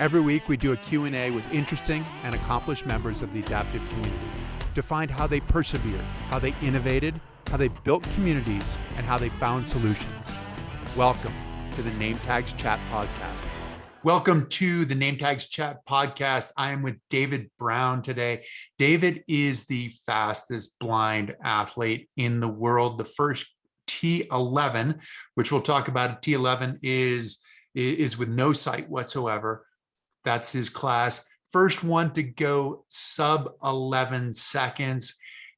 Every week we do a Q&A with interesting and accomplished members of the adaptive community to find how they persevered, how they innovated, how they built communities, and how they found solutions. Welcome to the Nametags Chat Podcast. Welcome to the Nametags Chat Podcast. I am with David Brown today. David is the fastest blind athlete in the world. The first T11, which we'll talk about. T11 is with no sight whatsoever. That's his class. First one to go sub 11 seconds.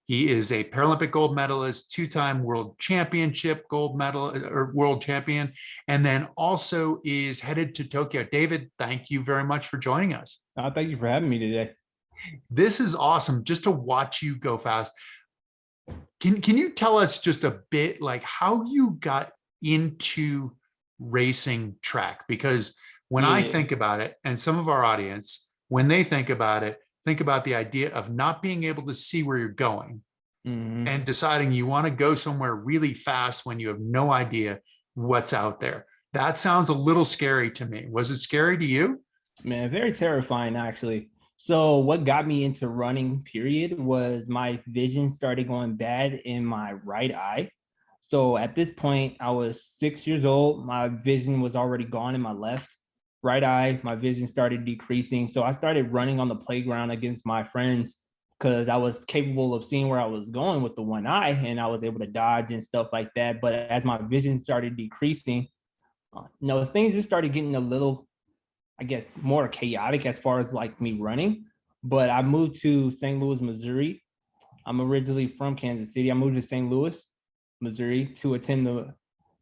He is a Paralympic gold medalist, two-time world championship gold medal or world champion, and then also is headed to Tokyo. David, thank you very much for joining us. Thank you for having me today. This is awesome just to watch you go fast. Can you tell us just a bit like how you got into racing track? Because when I think about it, and some of our audience, when they think about it, think about the idea of not being able to see where you're going and deciding you want to go somewhere really fast when you have no idea what's out there. That sounds a little scary to me. Was it scary to you? Man, very terrifying, actually. So what got me into running, period, was my vision started going bad in my right eye. So at this point, I was 6 years old. My vision was already gone in my left. Right eye, my vision started decreasing. So I started running on the playground against my friends because I was capable of seeing where I was going with the one eye, and I was able to dodge and stuff like that. But as my vision started decreasing, things just started getting a little, I guess, more chaotic as far as like me running. But I moved to St. Louis, Missouri. I'm originally from Kansas City. I moved to St. Louis, Missouri to attend the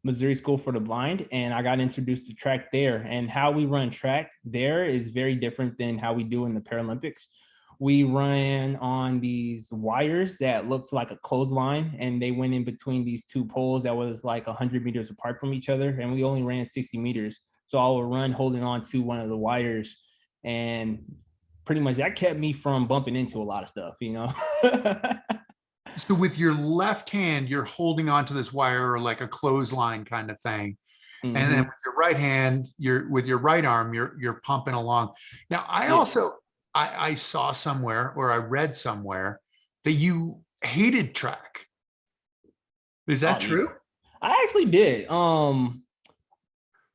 Missouri School for the Blind, and I got introduced to track there. And how we run track there is very different than how we do in the Paralympics. We ran on these wires that looked like a clothesline, and they went in between these two poles that was like 100 meters apart from each other, and we only ran 60 meters. So I would run holding on to one of the wires, and pretty much that kept me from bumping into a lot of stuff, So with your left hand, you're holding onto this wire or like a clothesline kind of thing. And then with your right hand, with your right arm, you're pumping along. Now, I saw somewhere, or I read somewhere, that you hated track. Is that true? I actually did. A lot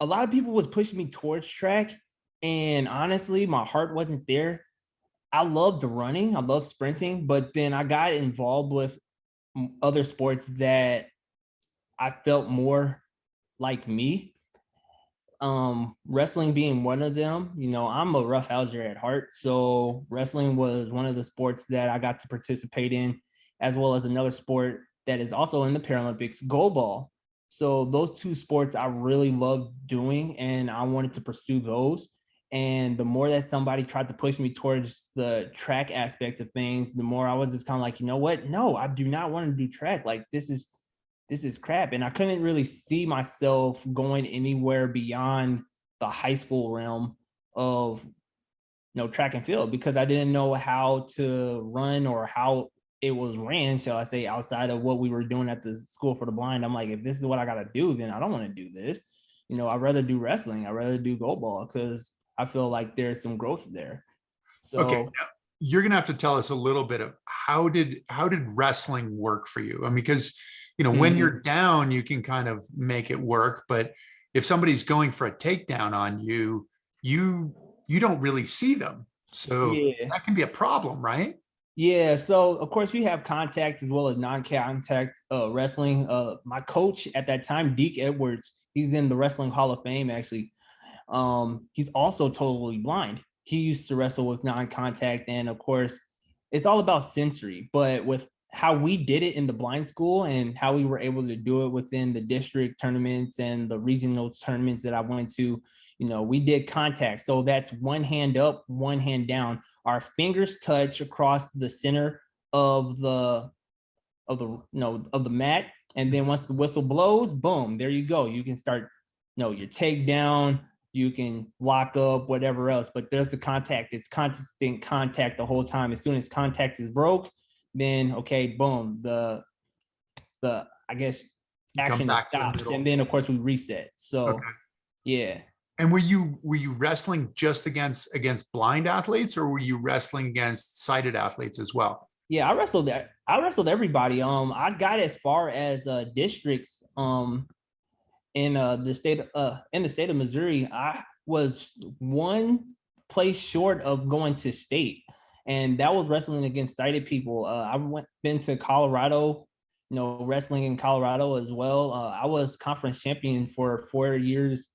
of people was pushing me towards track, and honestly, my heart wasn't there. I loved running, I loved sprinting, but then I got involved with other sports that I felt more like me. Wrestling being one of them. I'm a roughhouser at heart, so wrestling was one of the sports that I got to participate in, as well as another sport that is also in the Paralympics, goalball. So those two sports I really loved doing, and I wanted to pursue those. And the more that somebody tried to push me towards the track aspect of things, the more I was just kind of like, you know what? No, I do not want to do track. Like, this is crap. And I couldn't really see myself going anywhere beyond the high school realm of, track and field, because I didn't know how to run or how it was ran, shall I say, outside of what we were doing at the School for the Blind. I'm like, if this is what I got to do, then I don't want to do this. I'd rather do wrestling. I'd rather do goalball because I feel like there's some growth there. So okay, now you're gonna have to tell us a little bit of how did wrestling work for you? I mean, because when you're down, you can kind of make it work, but if somebody's going for a takedown on you, you don't really see them. So that can be a problem, right? Yeah. So of course you have contact as well as non-contact wrestling. My coach at that time, Deke Edwards, he's in the Wrestling Hall of Fame, actually. He's also totally blind. He used to wrestle with non-contact, and of course it's all about sensory, but with how we did it in the blind school and how we were able to do it within the district tournaments and the regional tournaments that I went to, we did contact. So that's one hand up, one hand down. Our fingers touch across the center of the mat, and then once the whistle blows, boom, there you go. You can start your takedown, you can lock up, whatever else, but there's the contact. It's constant contact the whole time. As soon as contact is broke, then okay, boom, the I guess action stops, and then of course we reset. So yeah. And were you wrestling just against blind athletes, or were you wrestling against sighted athletes as well? Yeah, I wrestled everybody. I got as far as districts in the state of Missouri. I was one place short of going to state, and that was wrestling against sighted people. Been to Colorado, wrestling in Colorado as well. I was conference champion for 4 years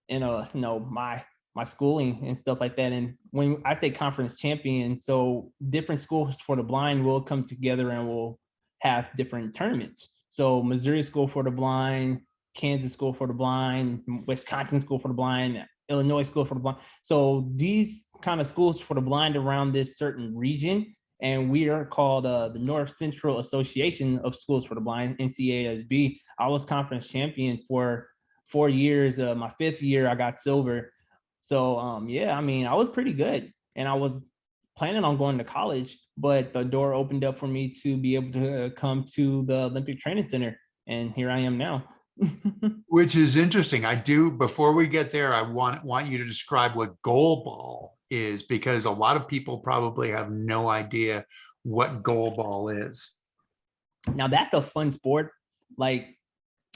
in my schooling and stuff like that. And when I say conference champion, so different schools for the blind will come together and will have different tournaments. So Missouri School for the Blind, Kansas School for the Blind, Wisconsin School for the Blind, Illinois School for the Blind. So these kind of schools for the blind around this certain region, and we are called the North Central Association of Schools for the Blind, NCASB. I was conference champion for 4 years. My 5th year, I got silver. So yeah, I mean, I was pretty good, and I was planning on going to college, but the door opened up for me to be able to come to the Olympic Training Center, and here I am now. Which is interesting. Before we get there, I want you to describe what goal ball is, because a lot of people probably have no idea what goal ball is. Now that's a fun sport, like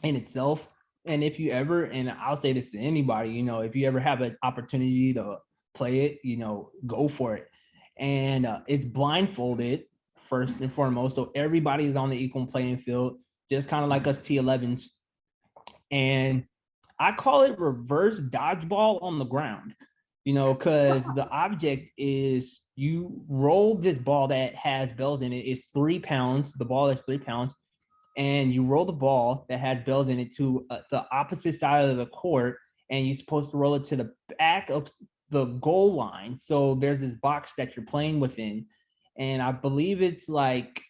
in itself. And if you ever, and I'll say this to anybody, if you ever have an opportunity to play it, go for it. And it's blindfolded first and foremost. So everybody is on the equal playing field, just kind of like us T11s. And I call it reverse dodgeball on the ground, because the object is you roll this ball that has bells in it. It's 3 pounds. The ball is 3 pounds. And you roll the ball that has bells in it to the opposite side of the court, and you're supposed to roll it to the back of the goal line. So there's this box that you're playing within, and I believe it's like,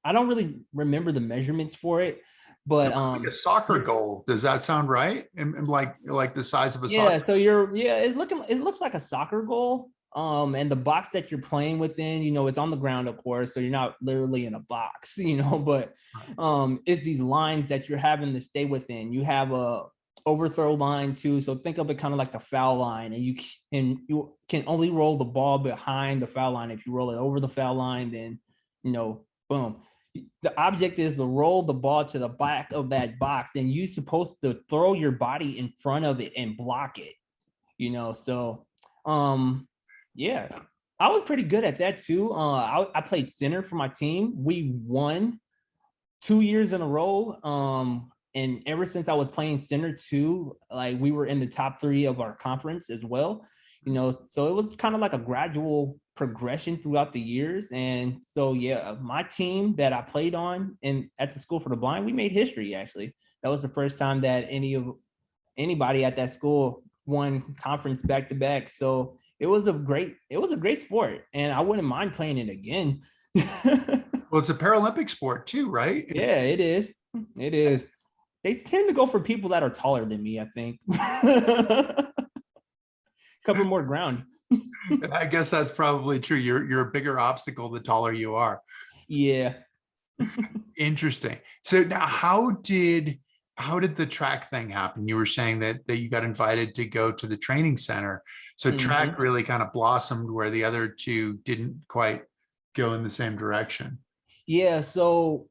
I don't really remember the measurements for it, but it's like a soccer goal. Does that sound right? And like the size of a soccer? So it looks like a soccer goal. And the box that you're playing within, it's on the ground, of course, so you're not literally in a box, but it's these lines that you're having to stay within. You have a overthrow line too, so think of it kind of like the foul line, and you can only roll the ball behind the foul line. If you roll it over the foul line, then boom. The object is to roll the ball to the back of that box, and you're supposed to throw your body in front of it and block it, so yeah, I was pretty good at that too. I played center for my team. We won 2 years in a row. And ever since I was playing center too, like we were in the top 3 of our conference as well. So it was kind of like a gradual progression throughout the years. And so yeah, my team that I played on at the School for the Blind, we made history actually. That was the first time that anybody at that school won conference back to back. So it was a great sport, and I wouldn't mind playing it again. Well, it's a Paralympic sport too, right? Yeah, it is. It is. They tend to go for people that are taller than me, I think. Cover more ground. I guess that's probably true. You're a bigger obstacle the taller you are. Yeah. Interesting. So now how did the track thing happen? You were saying that you got invited to go to the training center. So track really kind of blossomed where the other two didn't quite go in the same direction. Yeah. So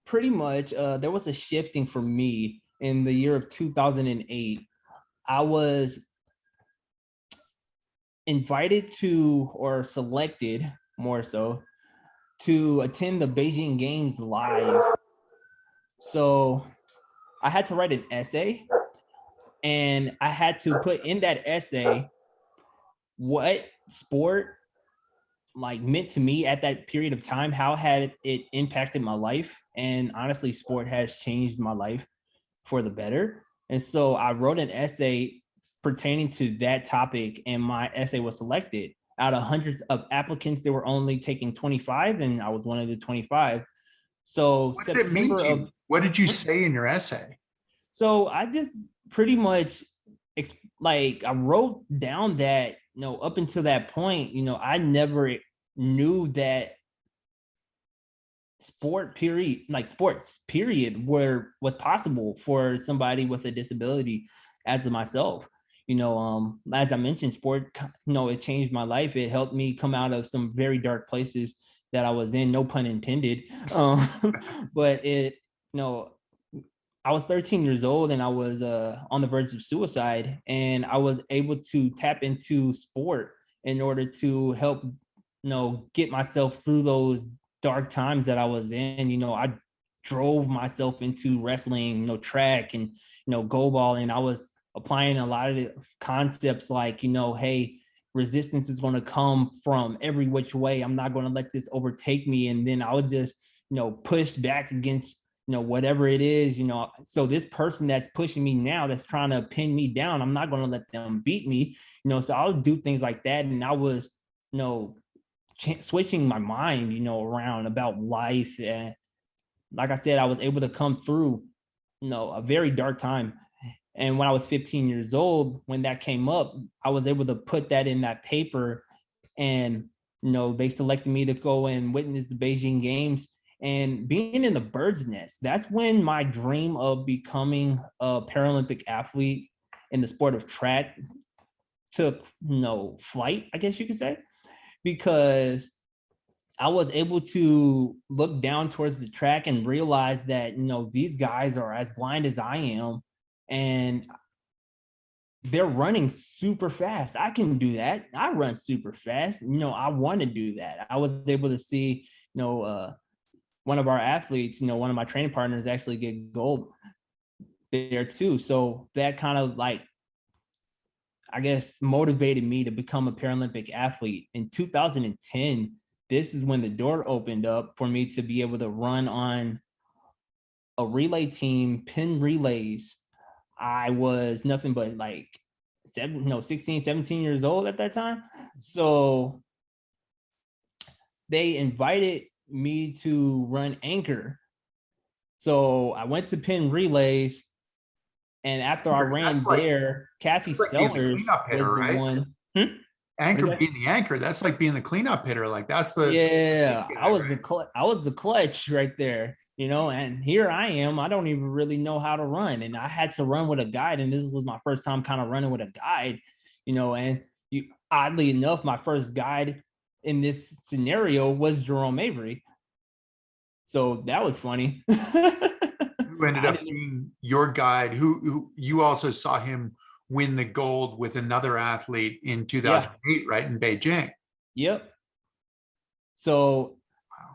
pretty much there was a shifting for me in the year of 2008. I was invited to, or selected more so, to attend the Beijing Games live. So I had to write an essay, and I had to put in that essay what sport like meant to me at that period of time, how had it impacted my life. And honestly, sport has changed my life for the better. And so I wrote an essay pertaining to that topic, and my essay was selected. Out of hundreds of applicants, they were only taking 25, and I was one of the 25. So what did it mean to you? What did you say in your essay? So I just pretty much I wrote down that, up until that point, I never knew that sports period where was possible for somebody with a disability as myself. As I mentioned, sport, it changed my life. It helped me come out of some very dark places that I was in, no pun intended. But I was 13 years old and I was on the verge of suicide, and I was able to tap into sport in order to help, get myself through those dark times that I was in. I drove myself into wrestling, track and, goal ball. And I was applying a lot of the concepts like, hey, resistance is going to come from every which way. I'm not going to let this overtake me. And then I would just, push back against, whatever it is, so this person that's pushing me now, that's trying to pin me down, I'm not going to let them beat me, so I'll do things like that. And I was, switching my mind, around about life. And like I said, I was able to come through, a very dark time. And when I was 15 years old, when that came up, I was able to put that in that paper. And, they selected me to go and witness the Beijing Games. And being in the bird's nest, that's when my dream of becoming a Paralympic athlete in the sport of track took, flight, I guess you could say, because I was able to look down towards the track and realize that, these guys are as blind as I am, and they're running super fast. I can do that. I run super fast. I want to do that. I was able to see, one of our athletes, one of my training partners actually get gold there too. So that kind of I guess, motivated me to become a Paralympic athlete. In 2010, this is when the door opened up for me to be able to run on a relay team, pin relays. I was nothing but 16, 17 years old at that time. So they invited me to run anchor. So I went to pin relays, and after I ran there, Kathy Sellers was the one. Anchor being the anchor, that's like being the cleanup hitter. Like that's the I was the clutch right there, and here I am. I don't even really know how to run, and I had to run with a guide, and this was my first time kind of running with a guide, and oddly enough, my first guide in this scenario was Jerome Avery. So that was funny. Who ended up being your guide, who you also saw him win the gold with another athlete in 2008, right, in Beijing. Yep. So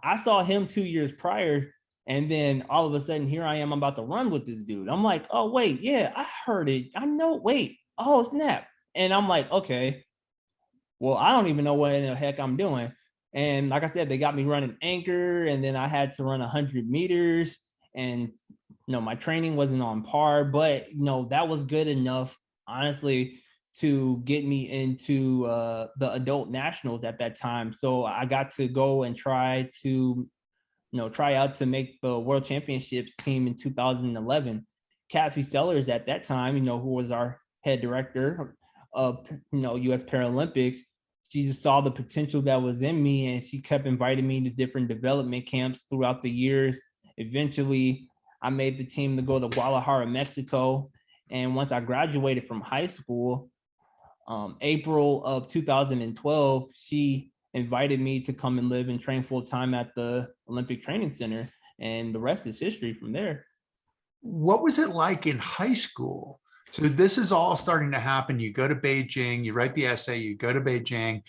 I saw him 2 years prior, and then all of a sudden here I am, I'm about to run with this dude. I'm like, oh wait, yeah, I heard it. I know, wait, oh snap. And I'm like, okay, well, I don't even know what in the heck I'm doing. And like I said, they got me running anchor, and then I had to run 100 meters, and my training wasn't on par, but that was good enough, honestly, to get me into the adult nationals at that time. So I got to go and try out to make the world championships team in 2011. Kathy Sellers at that time, who was our head director of, US Paralympics, she just saw the potential that was in me, and she kept inviting me to different development camps throughout the years. Eventually, I made the team to go to Guadalajara, Mexico. And once I graduated from high school, April of 2012, she invited me to come and live and train full time at the Olympic Training Center. And the rest is history from there. What was it like in high school? So this is all starting to happen. You go to Beijing, you write the essay, you go to Beijing,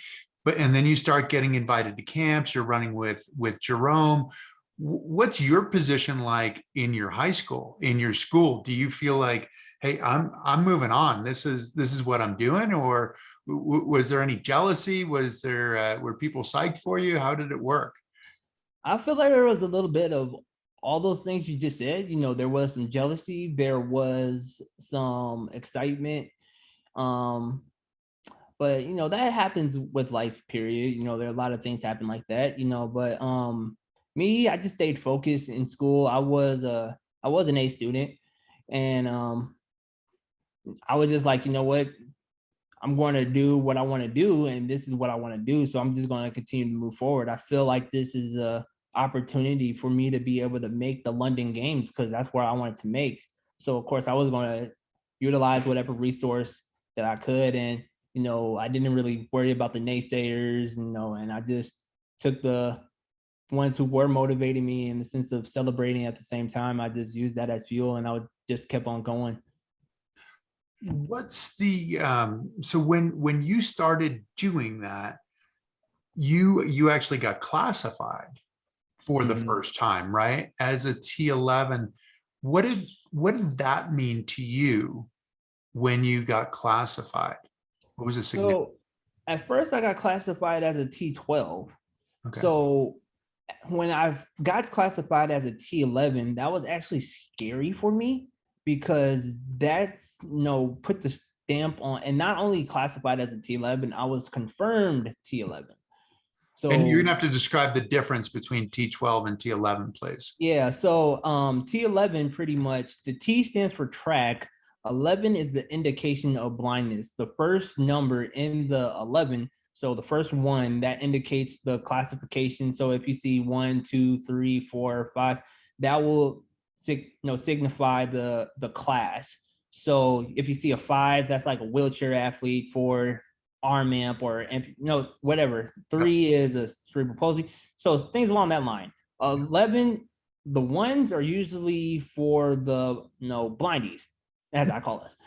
and then you start getting invited to camps. You're running with Jerome. What's your position like in your high school, in your school? Do you feel like, hey, I'm moving on. This is what I'm doing, or was there any jealousy? Was there were people psyched for you? How did it work? I feel like there was a little bit of all those things you just said. There was some jealousy, there was some excitement, but that happens with life, period. There are a lot of things happen like that, but me, I just stayed focused in school. I was an A student, and I was just like, what, I'm going to do what I want to do, and this is what I want to do. So I'm just going to continue to move forward. I feel like this is a opportunity for me to be able to make the London Games, because that's where I wanted to make. So of course I was going to utilize whatever resource that I could. And, I didn't really worry about the naysayers, and I just took the ones who were motivating me in the sense of celebrating at the same time. I just used that as fuel, and I would just kept on going. What's the so when you started doing that, you actually got classified for the first time, right? As a T11. What did that mean to you when you got classified? What was the significance? So at first I got classified as a T12. Okay. So when I got classified as a T11, that was actually scary for me, because that's, put the stamp on, and not only classified as a T11, I was confirmed T11. And you're So gonna have to describe the difference between T12 and T11, please. yeah, so T11, pretty much, the T stands for track. 11 is the indication of blindness. The first number in the 11, so the first one, that indicates the classification. So if you see 1, 2, 3, 4, 5, that will signify the class. So if you see a 5, that's like a wheelchair athlete. 4, arm amp, or whatever. 3 is a cerebral palsy. So things along that line. 11, the ones are usually for the blindies, as I call us.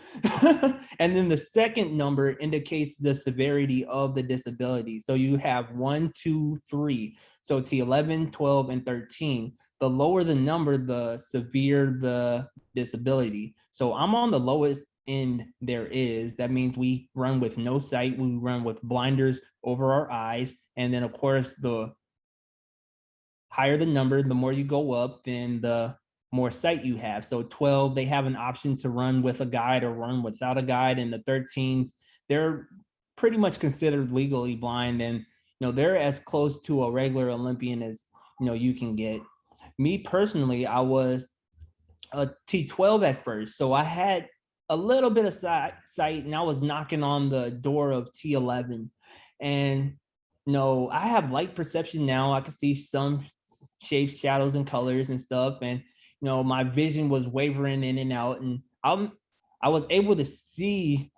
And then the second number indicates the severity of the disability. So you have 1, 2, 3. So T11, 12, and 13. The lower the number, the severe the disability. So I'm on the lowest end there is. That means we run with no sight. We run with blinders over our eyes. And then of course, the higher the number, the more you go up, then the more sight you have. So 12, they have an option to run with a guide or run without a guide. And the 13s, they're pretty much considered legally blind. And, they're as close to a regular Olympian as, you can get. Me personally, I was a T12 at first. So I had a little bit of sight, and I was knocking on the door of T11. And, I have light perception now. I can see some shapes, shadows, and colors and stuff. And, my vision was wavering in and out. And I was able to see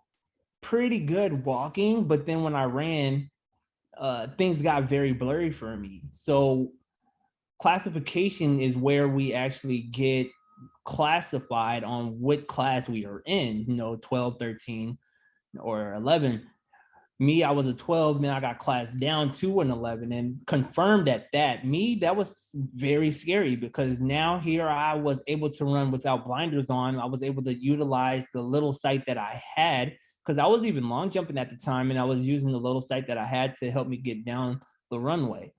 pretty good walking, but then when I ran, things got very blurry for me. So classification is where we actually get classified on what class we are in, 12, 13, or 11. Me, I was a 12, then I got classed down to an 11 and confirmed at that. Me, that was very scary, because now here I was able to run without blinders on. I was able to utilize the little sight that I had, because I was even long jumping at the time, and I was using the little sight that I had to help me get down the runway.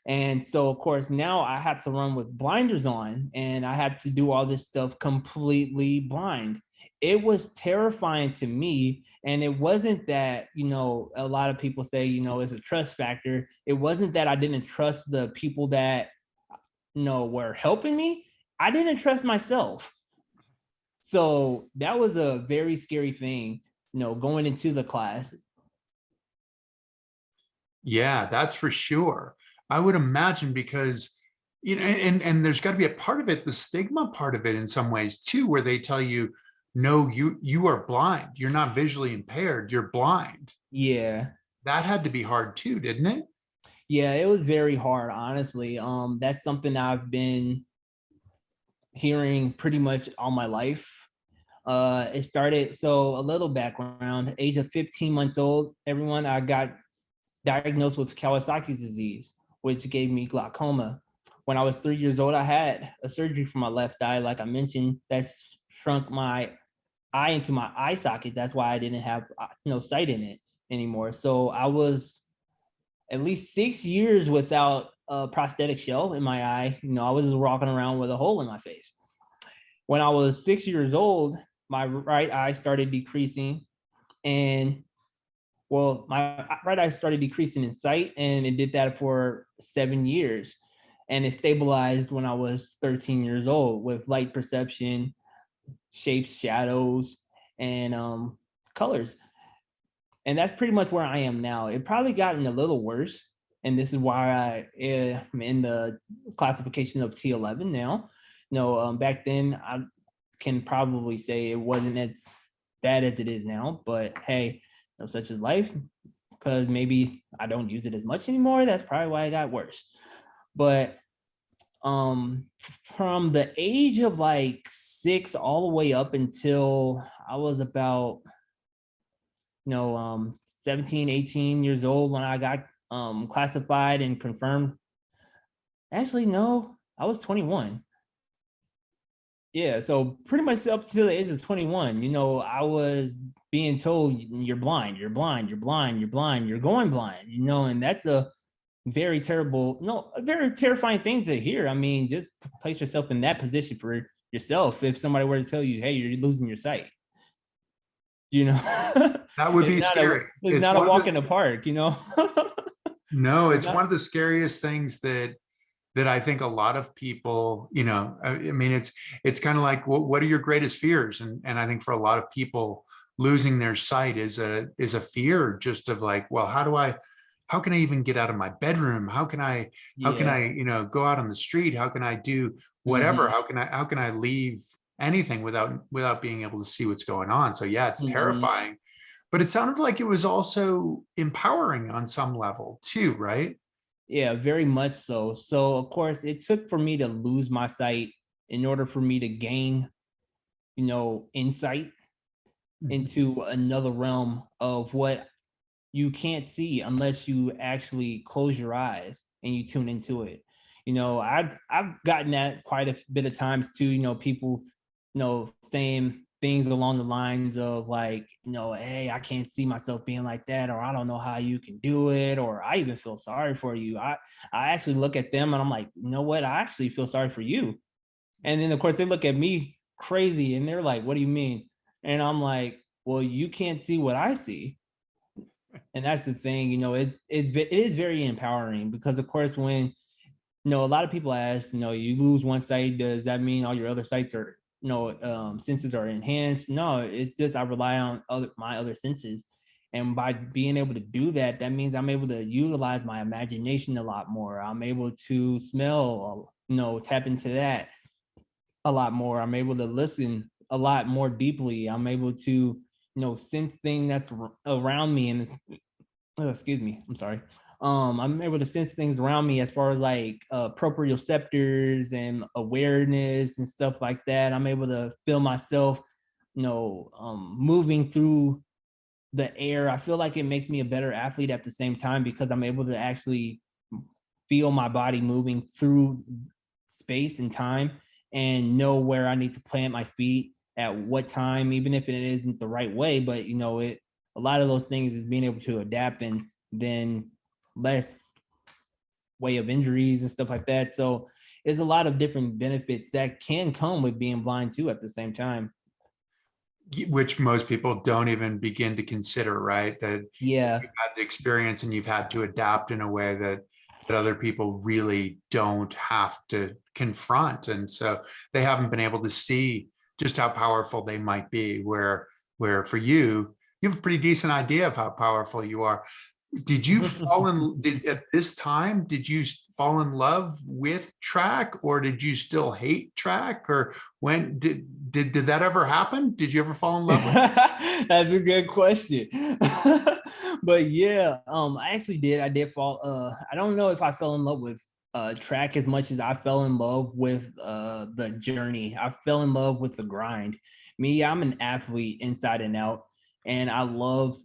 And so, of course, now I have to run with blinders on, and I have to do all this stuff completely blind. It was terrifying to me. And it wasn't that, a lot of people say, it's a trust factor. It wasn't that I didn't trust the people that, were helping me. I didn't trust myself. So that was a very scary thing, going into the class. Yeah, that's for sure. I would imagine, because and there's got to be a part of it, the stigma part of it in some ways too, where they tell you, no, you are blind, you're not visually impaired, you're blind. Yeah. That had to be hard too, didn't it? Yeah, it was very hard, honestly. That's something I've been hearing pretty much all my life. It started, so a little background, age of 15 months old, everyone, I got diagnosed with Kawasaki's disease, which gave me glaucoma. When I was 3 years old, I had a surgery for my left eye, like I mentioned, that's shrunk my eye into my eye socket. That's why I didn't have no sight in it anymore. So I was at least 6 years without a prosthetic shell in my eye. I was just walking around with a hole in my face. When I was 6 years old, my right eye started decreasing, and my right eye started decreasing in sight, and it did that for 7 years. And it stabilized when I was 13 years old with light perception, shapes, shadows, and colors. And that's pretty much where I am now. It probably gotten a little worse and this is why I am in the classification of T11 now. Back then I can probably say it wasn't as bad as it is now, but hey, such is life. Because maybe I don't use it as much anymore. That's probably why it got worse. But from the age of like 6 all the way up until I was about 17, 18 years old when I got classified and confirmed. Actually, no, I was 21. Yeah, so pretty much up to the age of 21, I was being told you're blind, you're blind, you're blind, you're blind, you're going blind, and that's a very terrible, no, a very terrifying thing to hear. I mean, just place yourself in that position for yourself. If somebody were to tell you, hey, you're losing your sight, That would be scary. It's not a walk in the park, No, it's one of the scariest things that I think a lot of people, I mean, it's kind of like, what are your greatest fears? And I think for a lot of people, losing their sight is a fear just of like, well, how can I even get out of my bedroom? How can I, go out on the street? How can I do whatever? How can I leave anything without being able to see what's going on? So yeah, it's terrifying, but it sounded like it was also empowering on some level too, right? Yeah, very much so. So of course it took for me to lose my sight in order for me to gain, insight into another realm of what you can't see unless you actually close your eyes and you tune into it. I've gotten that quite a bit of times too, people, saying things along the lines of like, hey, I can't see myself being like that, or I don't know how you can do it, or I even feel sorry for you. I actually look at them and I'm like, you know what? I actually feel sorry for you. And then of course they look at me crazy and they're like, what do you mean? And I'm like, well, you can't see what I see. And that's the thing, it is very empowering because of course when, a lot of people ask, you lose one sight, does that mean all your other sights are, senses are enhanced? No, it's just I rely on my other senses. And by being able to do that, that means I'm able to utilize my imagination a lot more. I'm able to smell, tap into that a lot more. I'm able to listen a lot more deeply. I'm able to, sense things that's around me. And excuse me, I'm sorry. I'm able to sense things around me as far as like proprioceptors and awareness and stuff like that. I'm able to feel myself, moving through the air. I feel like it makes me a better athlete at the same time because I'm able to actually feel my body moving through space and time and know where I need to plant my feet at what time, even if it isn't the right way. But a lot of those things is being able to adapt and then less way of injuries and stuff like that. So there's a lot of different benefits that can come with being blind too at the same time. Which most people don't even begin to consider, right? That Yeah. you've had the experience and you've had to adapt in a way that other people really don't have to confront. And so they haven't been able to see just how powerful they might be, where for you have a pretty decent idea of how powerful you are. Did you at this time, did you fall in love with track, or did you still hate track, or when did that ever happen? Did you ever fall in love with it? That's a good question. But yeah, I actually did. I did fall. I don't know if I fell in love with track as much as I fell in love with the journey. I fell in love with the grind. Me, I'm an athlete inside and out, and I love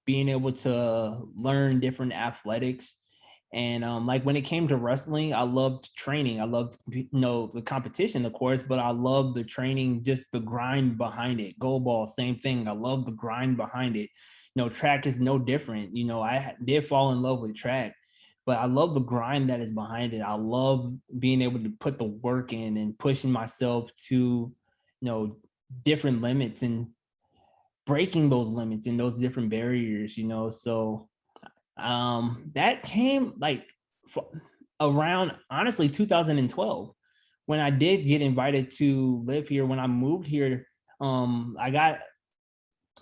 being able to learn different athletics. And like when it came to wrestling, I loved training. I loved, the competition, of course, but I loved the training, just the grind behind it. Goal ball, same thing. I love the grind behind it. Track is no different. I did fall in love with track, but I love the grind that is behind it. I love being able to put the work in and pushing myself to, different limits and breaking those limits and those different barriers, so that came like around honestly 2012 when I did get invited to live here. When I moved here, I got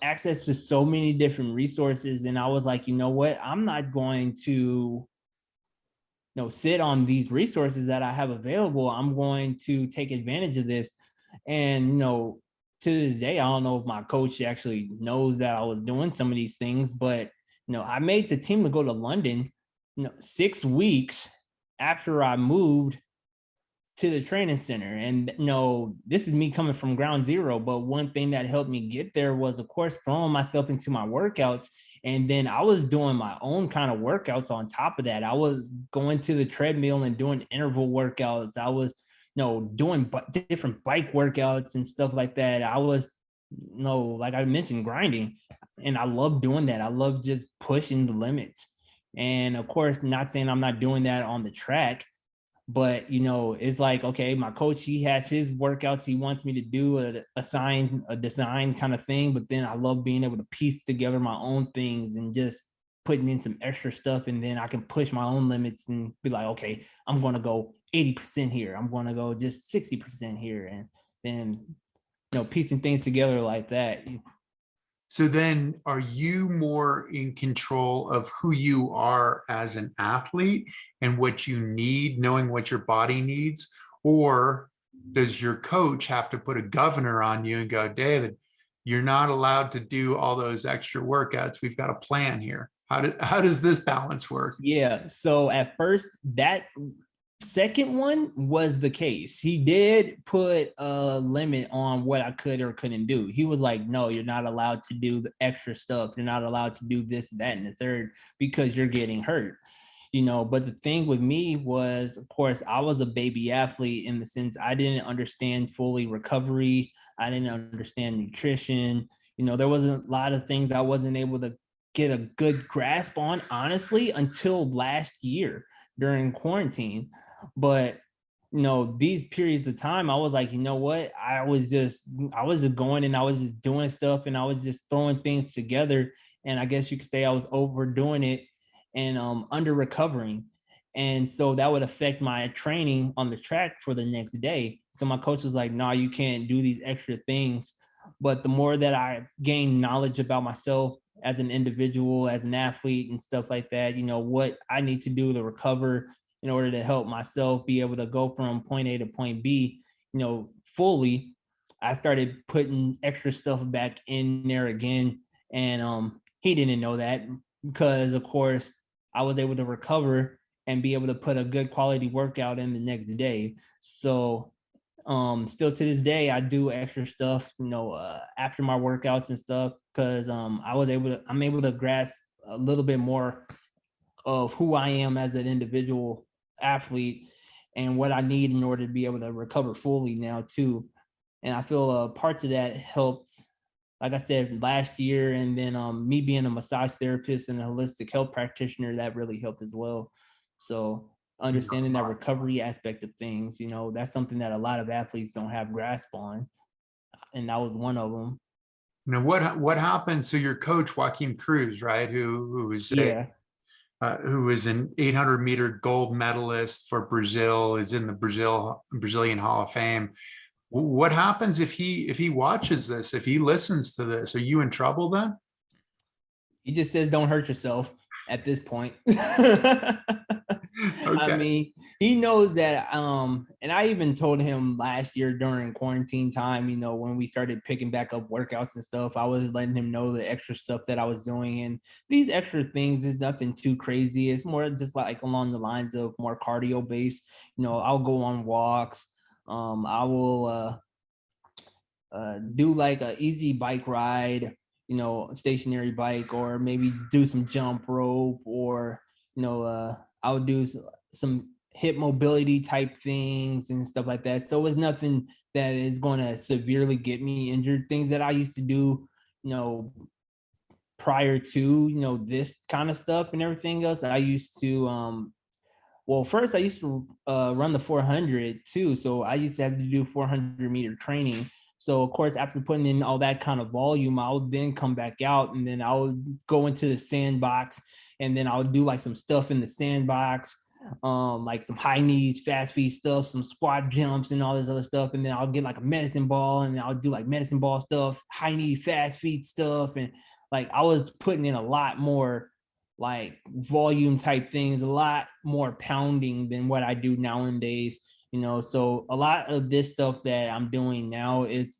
access to so many different resources, and I was like, you know what, I'm not going to sit on these resources that I have available. I'm going to take advantage of this. And, to this day, I don't know if my coach actually knows that I was doing some of these things, but, I made the team to go to London, 6 weeks after I moved to the training center. And this is me coming from ground zero, but one thing that helped me get there was, of course, throwing myself into my workouts. And then I was doing my own kind of workouts on top of that. I was going to the treadmill and doing interval workouts. I was doing different bike workouts and stuff like that. I was like I mentioned, grinding, and I love doing that. I love just pushing the limits. And of course, not saying I'm not doing that on the track, but it's like, okay, my coach, he has his workouts he wants me to do, a design kind of thing, but then I love being able to piece together my own things and just putting in some extra stuff, and then I can push my own limits and be like, okay, I'm going to go 80% here, I'm going to go just 60% here, and then piecing things together like that. So then, are you more in control of who you are as an athlete and what you need, knowing what your body needs? Or does your coach have to put a governor on you and go, David, you're not allowed to do all those extra workouts. We've got a plan here. How does this balance work? Yeah. So at first, that second one was the case. He did put a limit on what I could or couldn't do. He was like, no, you're not allowed to do the extra stuff. You're not allowed to do this, that, and the third because you're getting hurt. But the thing with me was, of course, I was a baby athlete in the sense I didn't understand fully recovery. I didn't understand nutrition. There was a lot of things I wasn't able to get a good grasp on, honestly, until last year during quarantine. But these periods of time, I was like, you know what? I was just going and I was just doing stuff and I was just throwing things together. And I guess you could say I was overdoing it and under recovering. And so that would affect my training on the track for the next day. So my coach was like, no, you can't do these extra things. But the more that I gained knowledge about myself as an individual, as an athlete and stuff like that, what I need to do to recover in order to help myself be able to go from point A to point B, fully, I started putting extra stuff back in there again. And he didn't know that because, of course, I was able to recover and be able to put a good quality workout in the next day. So still to this day, I do extra stuff, after my workouts and stuff, because I'm able to grasp a little bit more of who I am as an individual athlete and what I need in order to be able to recover fully now too. And I feel parts of that helped, like I said, last year. And then me being a massage therapist and a holistic health practitioner, that really helped as well. So understanding that recovery aspect of things, that's something that a lot of athletes don't have grasp on. And that was one of them. What happened? So your coach, Joaquin Cruz, right? Who is who is an 800-meter gold medalist for Brazil, is in the Brazilian Hall of Fame. What happens if he watches this, if he listens to this? Are you in trouble then? He just says, don't hurt yourself at this point. Okay. I mean, he knows that. And I even told him last year during quarantine time, when we started picking back up workouts and stuff, I was letting him know the extra stuff that I was doing. And these extra things is nothing too crazy. It's more just like along the lines of more cardio based. I'll go on walks. I will do like a easy bike ride, stationary bike, or maybe do some jump rope, or, I'll do some hip mobility type things and stuff like that. So it's nothing that is going to severely get me injured. Things that I used to do, prior to, this kind of stuff and everything else. I used to, first I used to run the 400 too. So I used to have to do 400-meter training. So of course, after putting in all that kind of volume, I would then come back out and then I would go into the sandbox, and then I would do like some stuff in the sandbox, like some high knees, fast feet stuff, some squat jumps and all this other stuff. And then I'll get like a medicine ball and I'll do like medicine ball stuff, high knee, fast feet stuff. And like I was putting in a lot more like volume type things, a lot more pounding than what I do nowadays. So a lot of this stuff that I'm doing now is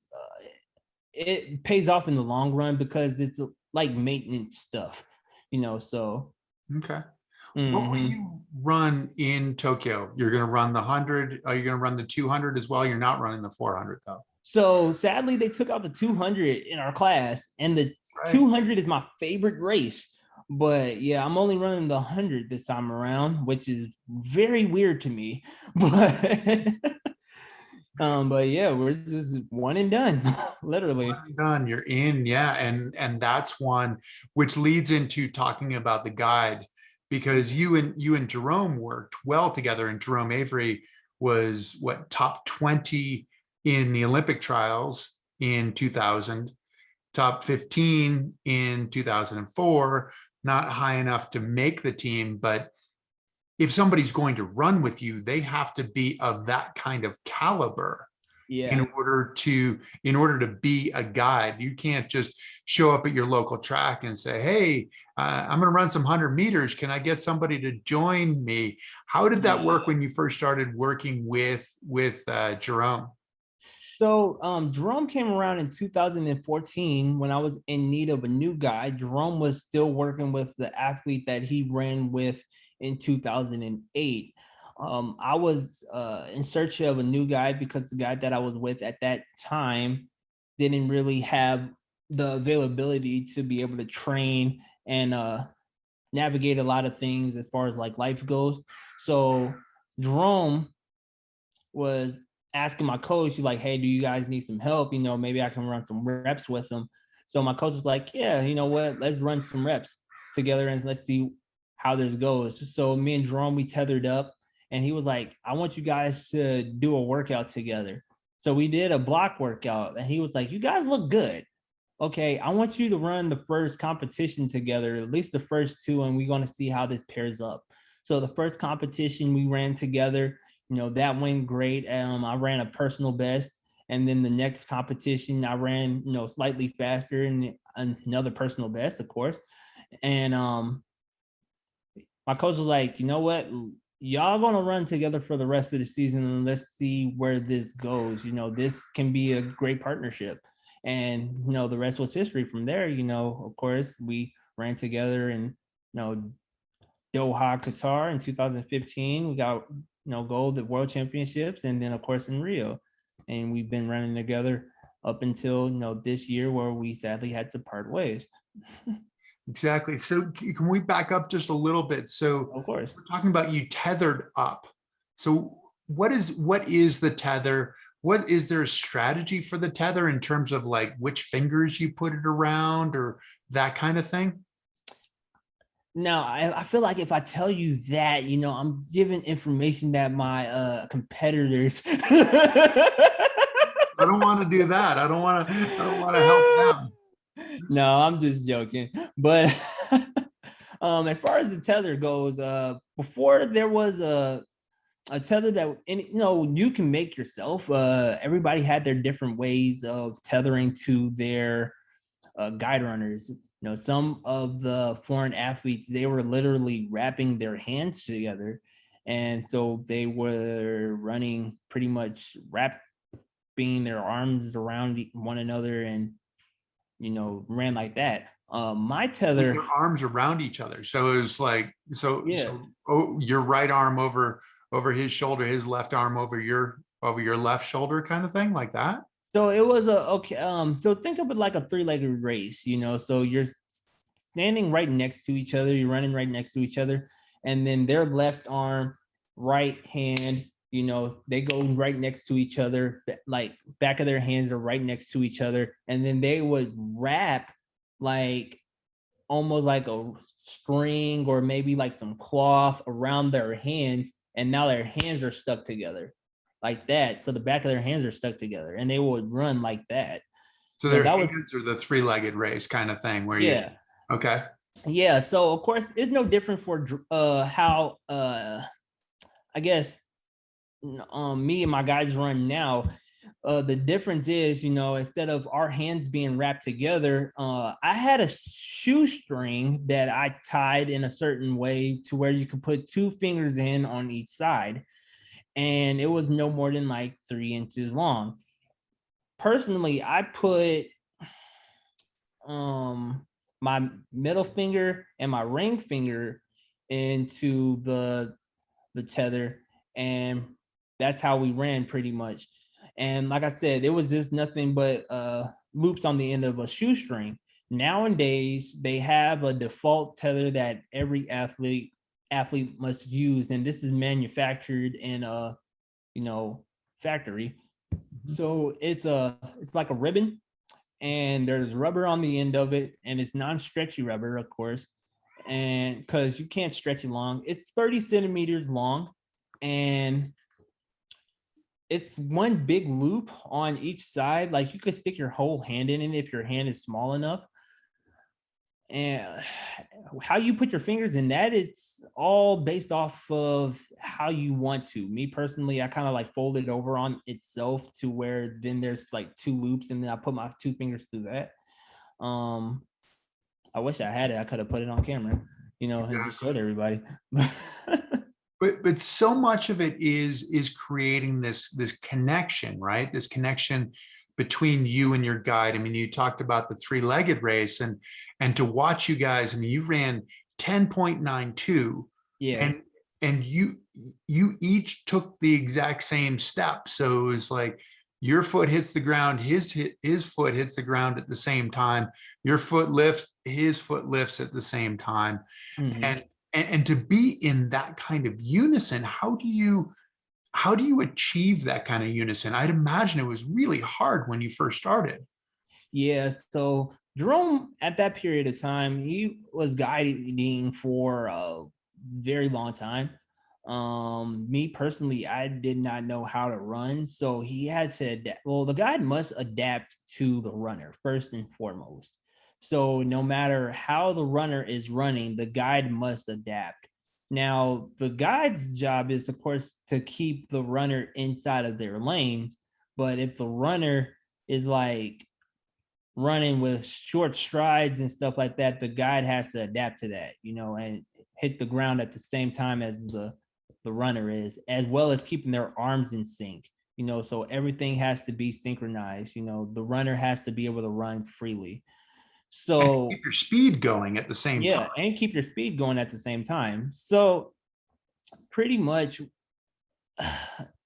it pays off in the long run because it's like maintenance stuff. So Okay. What will mhm. you run in Tokyo? You're going to run the 100. Are you going to run the 200 as well? You're not running the 400 though. So sadly, they took out the 200 in our class, and the Right. 200 is my favorite race. But yeah, I'm only running the 100 this time around, which is very weird to me. But yeah, we're just one and done, literally. Done. You're in. Yeah. And that's one which leads into talking about the guide, because you and Jerome worked well together, and Jerome Avery was what, top 20 in the Olympic trials in 2000, top 15 in 2004, not high enough to make the team. But if somebody's going to run with you, they have to be of that kind of caliber Yeah. in order to be a guide. You can't just show up at your local track and say, hey, I'm going to run some 100 meters, can I get somebody to join me? How did that work when you first started working with Jerome? So Jerome came around in 2014 when I was in need of a new guy. Jerome was still working with the athlete that he ran with in 2008. I was in search of a new guy because the guy that I was with at that time didn't really have the availability to be able to train and navigate a lot of things as far as like life goes. So Jerome was asking my coach, like, hey, do you guys need some help? Maybe I can run some reps with them. So my coach was like, yeah, you know what? Let's run some reps together and let's see how this goes. So me and Jerome, we tethered up, and he was like, I want you guys to do a workout together. So we did a block workout, and he was like, you guys look good. Okay, I want you to run the first competition together, at least the first two, and we're going to see how this pairs up. So the first competition we ran together, that went great. I ran a personal best. And then the next competition, I ran, slightly faster and another personal best, of course. And my coach was like, you know what? Y'all gonna run together for the rest of the season, and let's see where this goes. This can be a great partnership. And the rest was history from there. Of course, we ran together in Doha, Qatar in 2015. We got gold at World Championships, and then of course in Rio. And we've been running together up until this year, where we sadly had to part ways. Exactly. So can we back up just a little bit? So Of course. we're talking about you tethered up. So what is the tether? What is there a strategy for the tether in terms of like which fingers you put it around or that kind of thing? Now, I feel like if I tell you that, I'm giving information that my competitors. I don't want to do that. I don't want to help them. No, I'm just joking. But as far as the tether goes, before there was a tether that you can make yourself. Everybody had their different ways of tethering to their guide runners. Some of the foreign athletes, they were literally wrapping their hands together, and so they were running pretty much wrapping their arms around one another, and ran like that. My tether, your arms around each other, so it was like yeah. your right arm over his shoulder, his left arm over your left shoulder, kind of thing, like that. So it was so think of it like a three-legged race, so you're standing right next to each other, you're running right next to each other, and then their left arm, right hand, they go right next to each other, like back of their hands are right next to each other, and then they would wrap like almost like a string or maybe like some cloth around their hands, and now their hands are stuck together like that. So the back of their hands are stuck together, and they would run like that. So their hands are the three-legged race kind of thing where yeah. Okay. Yeah. So of course it's no different for how I guess me and my guys run now. The difference is, instead of our hands being wrapped together, I had a shoestring that I tied in a certain way to where you could put 2 fingers in on each side, and it was no more than like 3 inches long. Personally, I put my middle finger and my ring finger into the tether, and that's how we ran pretty much. And like I said, it was just nothing but loops on the end of a shoestring. Nowadays, they have a default tether that every athlete must use, and this is manufactured in a factory. So it's like a ribbon, and there's rubber on the end of it, and it's non-stretchy rubber, of course, and because you can't stretch it long. It's 30 centimeters long, and it's one big loop on each side. Like you could stick your whole hand in it if your hand is small enough. And how you put your fingers in that, it's all based off of how you want to. Me personally, I kind of like fold it over on itself to where then there's like 2 loops, and then I put my 2 fingers through that. I wish I had it. I could have put it on camera, and just showed everybody. But so much of it is creating this connection, right? This connection between you and your guide. I mean, you talked about the 3-legged race, and to watch you guys. I mean, you ran 10.92, Yeah, and you each took the exact same step. So it was like your foot hits the ground, his foot hits the ground at the same time. Your foot lifts, his foot lifts at the same time, mm-hmm. and to be in that kind of unison, how do you achieve that kind of unison? I'd imagine it was really hard when you first started. Yeah. So Jerome, at that period of time, he was guiding for a very long time. Me personally, I did not know how to run, so he had to adapt. Well, the guide must adapt to the runner first and foremost. So no matter how the runner is running, the guide must adapt. Now, the guide's job is, of course, to keep the runner inside of their lanes. But if the runner is like running with short strides and stuff like that, the guide has to adapt to that, and hit the ground at the same time as the runner is, as well as keeping their arms in sync. So everything has to be synchronized. The runner has to be able to run freely. And So keep your speed going at the same time. yeah, and keep your speed going at the same time. So pretty much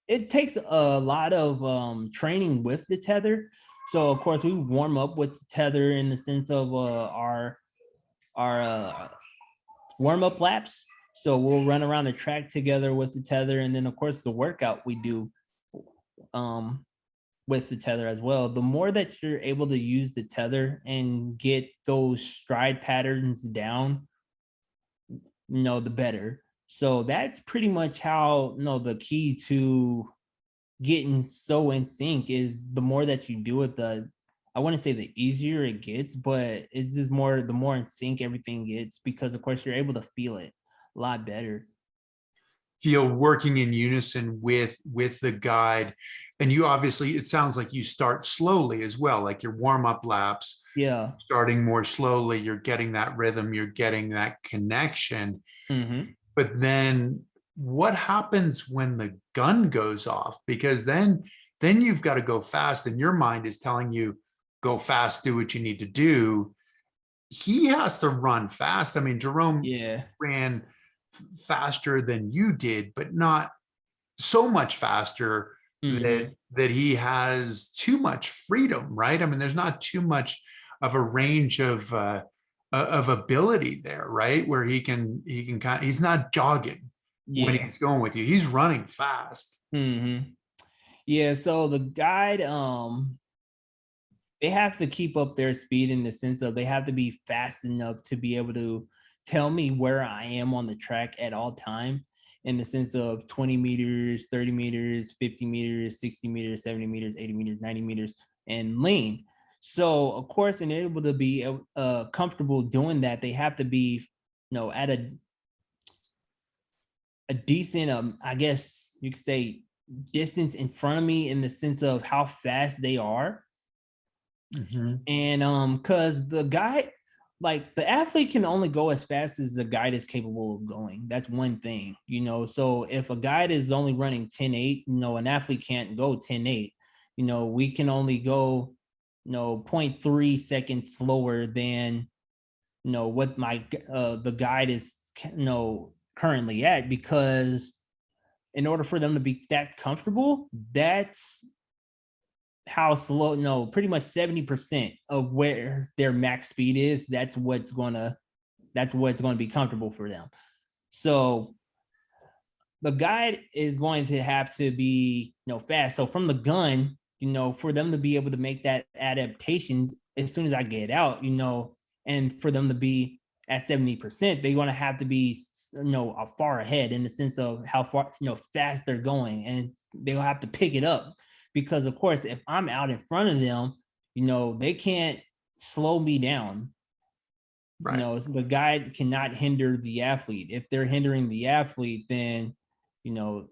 it takes a lot of training with the tether. So of course we warm up with the tether in the sense of our warm up laps. So we'll run around the track together with the tether, and then of course the workout we do with the tether as well. The more that you're able to use the tether and get those stride patterns down, the better. So that's pretty much how the key to getting so in sync is. The more that you do it, I wouldn't say the easier it gets, but it's just the more in sync everything gets, because of course you're able to feel it a lot better. Feel working in unison with the guide. And you obviously, it sounds like you start slowly as well, like your warm-up laps. Yeah. Starting more slowly, you're getting that rhythm, you're getting that connection. Mm-hmm. But then what happens when the gun goes off? Because then you've got to go fast, and your mind is telling you, go fast, do what you need to do. He has to run fast. I mean, Jerome ran faster than you did, but not so much faster that he has too much freedom, right? I mean, there's not too much of a range of ability there, right? Where he can kind of, he's not jogging when he's going with you. He's running fast. Mm-hmm. Yeah. So the guide, they have to keep up their speed in the sense of they have to be fast enough to be able to tell me where I am on the track at all time, in the sense of 20 meters, 30 meters, 50 meters, 60 meters, 70 meters, 80 meters, 90 meters, and lean. So of course, in able to be comfortable doing that, they have to be, at a decent, I guess you could say, distance in front of me in the sense of how fast they are. Mm-hmm. And because the guy, like the athlete can only go as fast as the guide is capable of going. That's one thing, you know. So if a guide is only running 10.8, you know, an athlete can't go 10.8. You know, we can only go, you know, 0.3 seconds slower than, you know, what my the guide is, you know, currently at, because in order for them to be that comfortable, that's how slow, no, pretty much 70% of where their max speed is, that's what's gonna be comfortable for them. So the guide is going to have to be, you know, fast. So from the gun, you know, for them to be able to make that adaptations as soon as I get out, you know, and for them to be at 70%, they're going to have to be, you know, far ahead in the sense of how far, you know, fast they're going, and they'll have to pick it up, because of course, if I'm out in front of them, you know, they can't slow me down. Right. You know, the guide cannot hinder the athlete. If they're hindering the athlete, then, you know,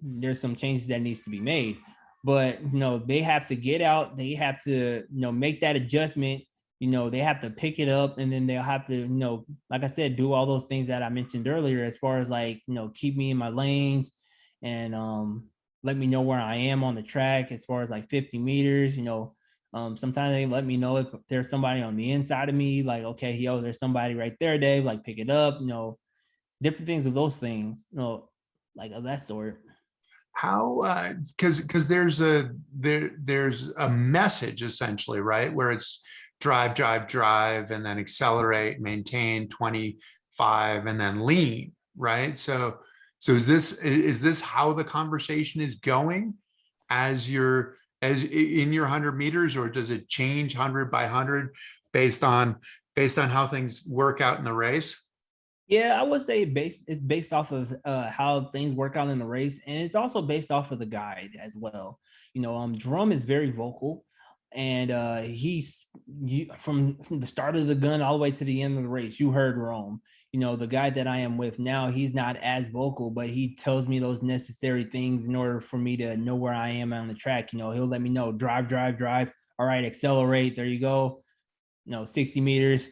there's some changes that needs to be made. But, you know, they have to get out, they have to, you know, make that adjustment, you know, they have to pick it up, and then they'll have to, you know, like I said, do all those things that I mentioned earlier, as far as like, you know, keep me in my lanes, and let me know where I am on the track as far as like 50 meters, you know. Sometimes they let me know if there's somebody on the inside of me, like, okay, yo, there's somebody right there, Dave, like pick it up, you know, different things of those things, you know, like of that sort. How because there's a message essentially, right, where it's drive, drive, drive, and then accelerate, maintain 25, and then lean, right? So is this how the conversation is going as you're as in your 100 meters, or does it change 100 by 100 based on how things work out in the race? Yeah, I would say it's based off of how things work out in the race, and it's also based off of the guide as well. You know, Drum is very vocal, and from the start of the gun all the way to the end of the race. You heard Rome. You know, the guy that I am with now, he's not as vocal, but he tells me those necessary things in order for me to know where I am on the track. You know, he'll let me know, drive, drive, drive. All right, accelerate. There you go. You know, 60 meters,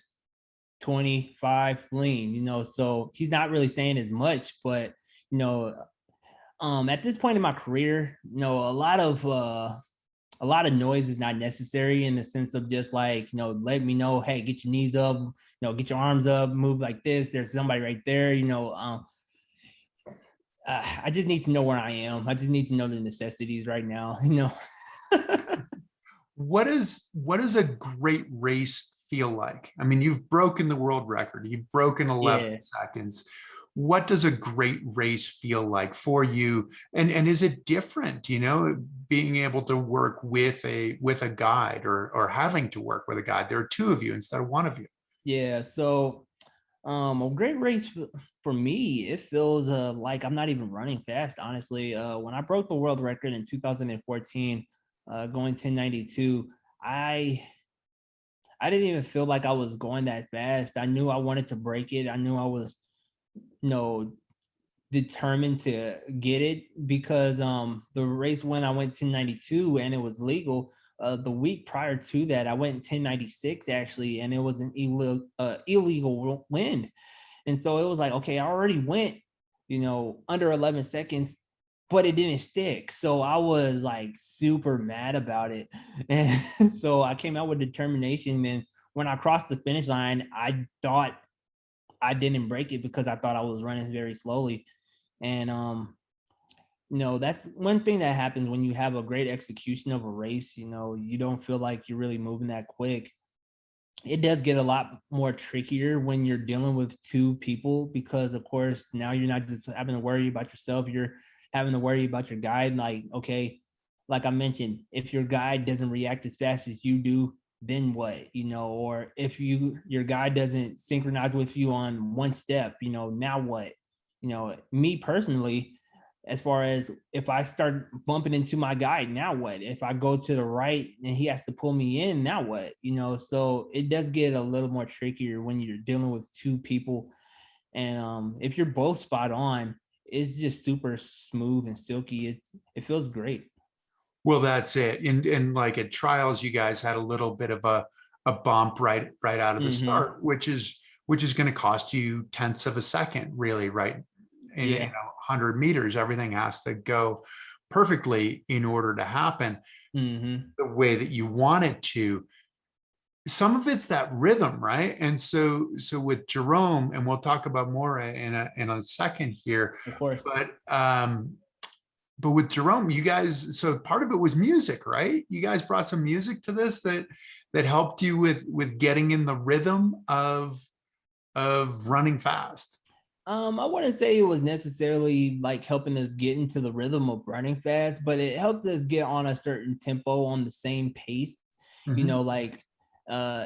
25 lean, you know. So he's not really saying as much, but, you know, at this point in my career, you know, a lot of noise is not necessary, in the sense of just like, you know, let me know, hey, get your knees up, you know, get your arms up, move like this, there's somebody right there, you know. I just need to know where I am. I just need to know the necessities right now, you know. What does a great race feel like? I mean, you've broken the world record, you've broken 11 Yeah. seconds. What does a great race feel like for you? And is it different, being able to work with a guide, or having to work with a guide? There are two of you instead of one of you. Yeah. So a great race for me, it feels like I'm not even running fast, honestly. When I broke the world record in 2014, going 1092, I didn't even feel like I was going that fast. I knew I wanted to break it. I knew I was, you know, determined to get it, because the race when I went 1092 and it was legal. The week prior to that, I went 1096 actually, and it was an illegal wind. And so it was like, okay, I already went, you know, under 11 seconds, but it didn't stick. So I was like super mad about it. And so I came out with determination. And when I crossed the finish line, I thought I didn't break it, because I thought I was running very slowly. And that's one thing that happens when you have a great execution of a race. You know, you don't feel like you're really moving that quick. It does get a lot more trickier when you're dealing with two people, because of course now you're not just having to worry about yourself, you're having to worry about your guide. Like, okay, like I mentioned, if your guide doesn't react as fast as you do, then what? Or if your guide doesn't synchronize with you on one step, now what? Me personally, as far as if I start bumping into my guide, now what? If I go to the right and he has to pull me in, now what? So it does get a little more trickier when you're dealing with two people. And if you're both spot on, it's just super smooth and silky. It feels great. Well, that's it. And like at trials, you guys had a little bit of a bump right out of the Mm-hmm. start, which is going to cost you tenths of a second, really, right? In Yeah. 100 meters, everything has to go perfectly in order to happen Mm-hmm. the way that you want it to. Some of it's that rhythm, right? And so with Jerome, and we'll talk about more in a second here, Of course. but with Jerome, you guys, so part of it was music, right? You guys brought some music to this that helped you with getting in the rhythm of running fast. I wouldn't say it was necessarily like helping us get into the rhythm of running fast, but it helped us get on a certain tempo on the same pace. Mhm. Like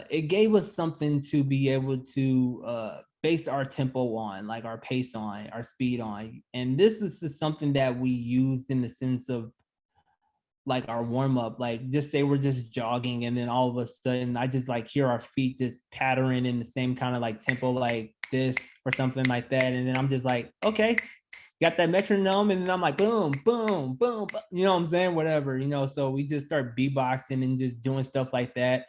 it gave us something to be able to base our tempo on, like our pace on, our speed on. And this is just something that we used in the sense of like our warm up, like just say we're just jogging and then all of a sudden I just like hear our feet just pattering in the same kind of like tempo like this or something like that. And then I'm just like, okay, got that metronome. And then I'm like, boom, boom, boom, boom, you know what I'm saying? Whatever, so we just start beatboxing and just doing stuff like that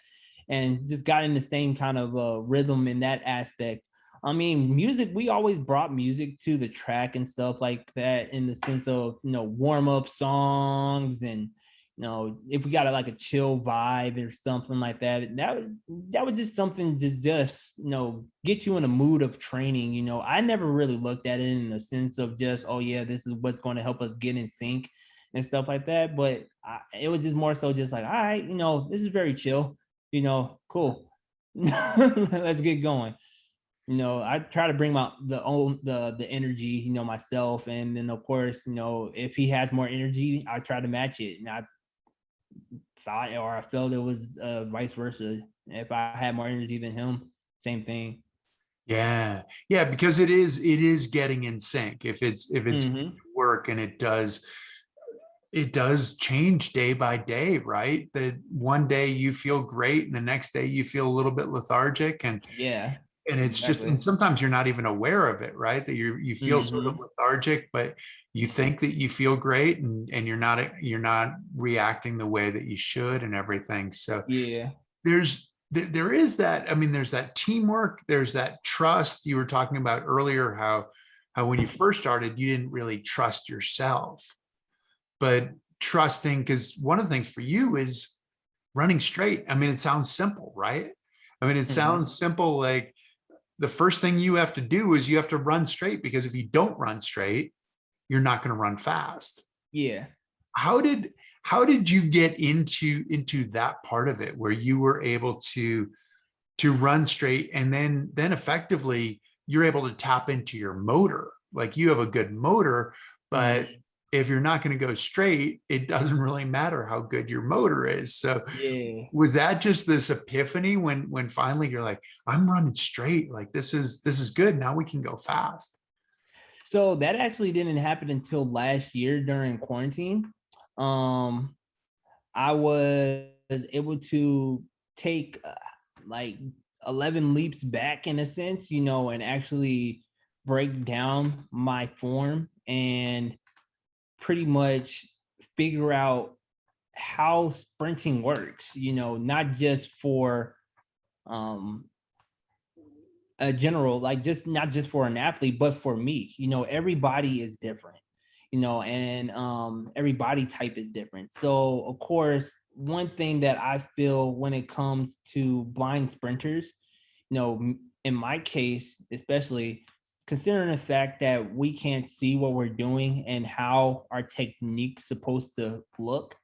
and just got in the same kind of rhythm in that aspect. I mean, music, we always brought music to the track and stuff like that in the sense of, warm up songs and, if we got like a chill vibe or something like that, that was just something to just, get you in a mood of training. I never really looked at it in the sense of just, oh yeah, this is what's going to help us get in sync and stuff like that. But it was just more so just like, all right, this is very chill, cool. Let's get going. I try to bring the energy, myself. And then of course, if he has more energy, I try to match it. And I felt it was vice versa. If I had more energy than him, same thing. Yeah, because it is getting in sync. If it's Mm-hmm. work, and it does change day by day, right? That one day you feel great and the next day you feel a little bit lethargic, Yeah, and it's just, and exactly. sometimes you're not even aware of it, right? That you feel sort of Mm-hmm. lethargic, but you think that you feel great, and you're not reacting the way that you should and everything. So Yeah. there is that, I mean, there's that teamwork, there's that trust you were talking about earlier, how when you first started you didn't really trust yourself, but trusting, because one of the things for you is running straight. I mean, it sounds simple, right? I mean, it Mm-hmm. sounds simple, like the first thing you have to do is you have to run straight, because if you don't run straight, you're not going to run fast. Yeah. How did you get into that part of it where you were able to run straight, and then effectively you're able to tap into your motor, like you have a good motor, but Mm-hmm. if you're not going to go straight, it doesn't really matter how good your motor is. So Yeah. was that just this epiphany when finally you're like, I'm running straight, like this is good, now we can go fast? So that actually didn't happen until last year during quarantine. Um, I was able to take like 11 leaps back in a sense, and actually break down my form and pretty much figure out how sprinting works, not just for um a general, like just not just for an athlete, but for me. Everybody is different, and every body type is different. So of course, one thing that I feel when it comes to blind sprinters, in my case, especially considering the fact that we can't see what we're doing and how our technique's supposed to look,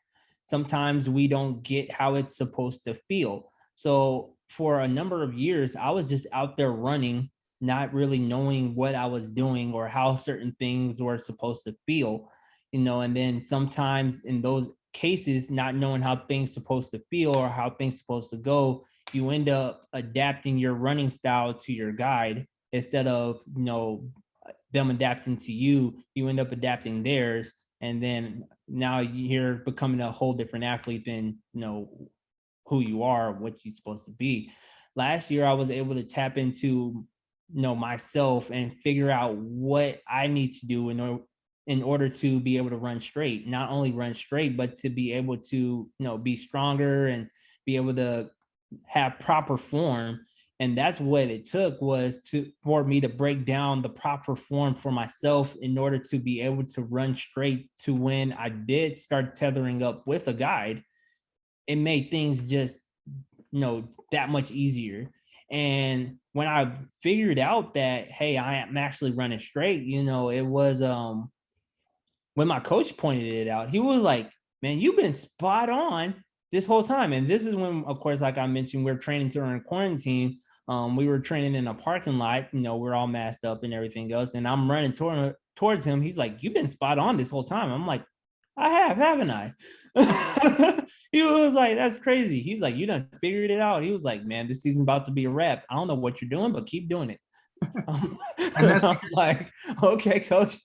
sometimes we don't get how it's supposed to feel. So for a number of years, I was just out there running, not really knowing what I was doing or how certain things were supposed to feel, and then sometimes in those cases, not knowing how things supposed to feel or how things supposed to go, you end up adapting your running style to your guide instead of, them adapting to you. You end up adapting theirs, and then now you're becoming a whole different athlete than who you are, what you're supposed to be. Last year I was able to tap into myself and figure out what I need to do in order to be able to run straight. Not only run straight, but to be able to, be stronger and be able to have proper form. And that's what it took, was for me to break down the proper form for myself in order to be able to run straight, to when I did start tethering up with a guide, it made things just, that much easier. And when I figured out that, hey, I am actually running straight, it was when my coach pointed it out. He was like, man, you've been spot on this whole time. And this is when, of course, like I mentioned, we're training during quarantine. We were training in a parking lot, we're all masked up and everything else. And I'm running towards him. He's like, you've been spot on this whole time. I'm like, I have, haven't I? He was like, that's crazy. He's like, you done figured it out. He was like, man, this season's about to be a wrap. I don't know what you're doing, but keep doing it. And that's like, okay, coach.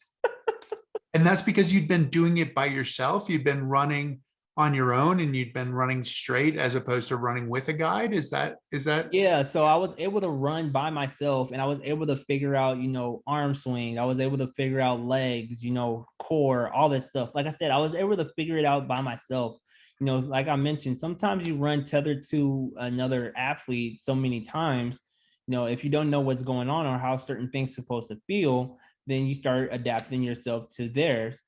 And that's because you'd been doing it by yourself. You'd been running on your own, and you'd been running straight as opposed to running with a guide. Is that? Yeah. So I was able to run by myself, and I was able to figure out, arm swing. I was able to figure out legs, core, all this stuff. Like I said, I was able to figure it out by myself. Like I mentioned, sometimes you run tethered to another athlete so many times, if you don't know what's going on or how certain things supposed to feel, then you start adapting yourself to theirs,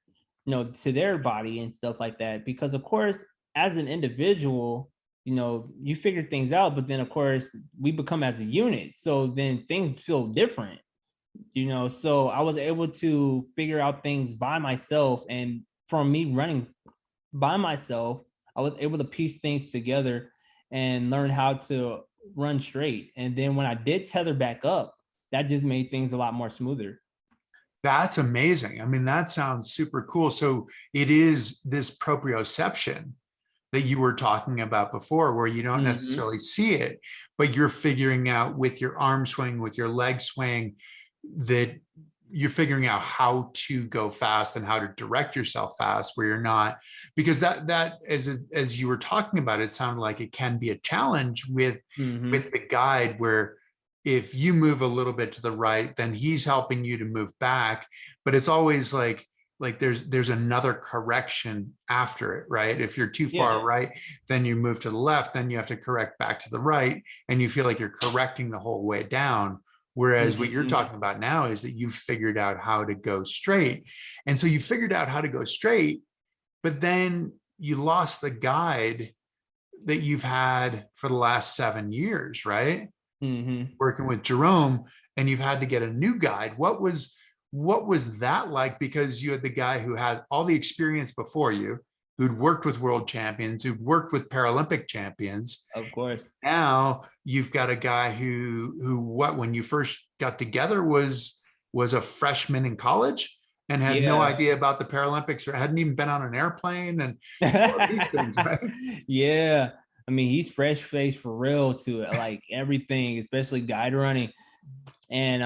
to their body and stuff like that. Because of course, as an individual, you figure things out, but then of course we become as a unit. So then things feel different, so I was able to figure out things by myself. And from me running by myself, I was able to piece things together and learn how to run straight. And then when I did tether back up, that just made things a lot more smoother. That's amazing. I mean, that sounds super cool. So it is this proprioception that you were talking about before, where you don't necessarily see it, but you're figuring out with your arm swing, with your leg swing, that you're figuring out how to go fast and how to direct yourself fast, where you're not, because that as you were talking about, it sounded like it can be a challenge with the guide, where if you move a little bit to the right, then he's helping you to move back. But it's always like there's another correction after it, right? If you're too far right, then you move to the left, then you have to correct back to the right, and you feel like you're correcting the whole way down. Whereas what you're talking about now is that you've figured out how to go straight. And so you figured out how to go straight, but then you lost the guide that you've had for the last 7 years, right? Working with Jerome, and you've had to get a new guide. What was that like? Because you had the guy who had all the experience before you, who'd worked with world champions, who'd worked with Paralympic champions. Of course. Now you've got a guy who when you first got together was a freshman in college and had no idea about the Paralympics, or hadn't even been on an airplane, and all these things, right? Yeah. I mean, he's fresh faced for real to it, like everything, especially guide running. And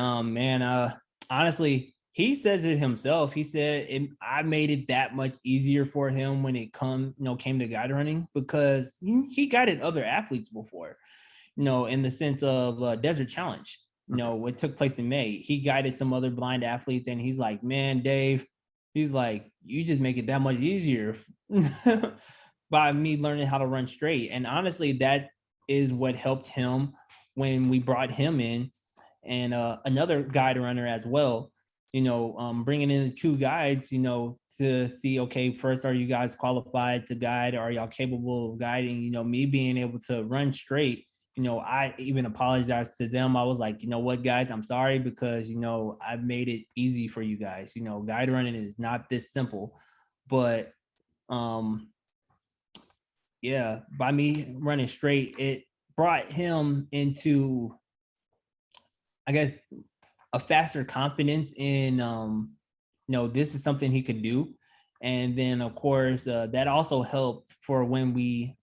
honestly, he says it himself. He said I made it that much easier for him when it came to guide running, because he guided other athletes before, in the sense of Desert Challenge. What took place in May. He guided some other blind athletes, and he's like, man, Dave, he's like, you just make it that much easier by me learning how to run straight. And honestly, that is what helped him when we brought him in, and another guide runner as well, bringing in the two guides, to see, okay, first, are you guys qualified to guide? Are y'all capable of guiding? Me being able to run straight, I even apologized to them. I was like, you know what, guys, I'm sorry, because, I've made it easy for you guys. Guide running is not this simple. But by me running straight, it brought him into, I guess, a faster confidence in, this is something he could do. And then, of course, that also helped for when we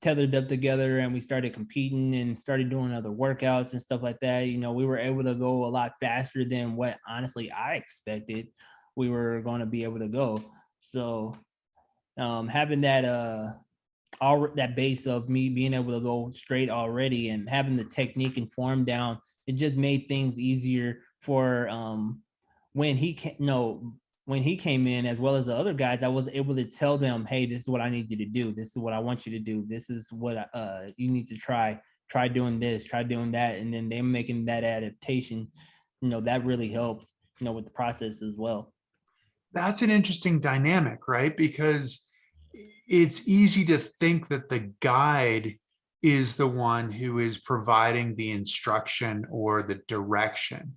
tethered up together and we started competing and started doing other workouts and stuff like that. We were able to go a lot faster than what, honestly, I expected we were going to be able to go. So having that all that base of me being able to go straight already and having the technique and form down, it just made things easier for when he came, when he came in, as well as the other guys. I was able to tell them, hey, this is what I need you to do. This is what I want you to do. This is what you need to try doing this, try doing that. And then them making that adaptation, that really helped, with the process as well. That's an interesting dynamic, right? Because it's easy to think that the guide is the one who is providing the instruction or the direction.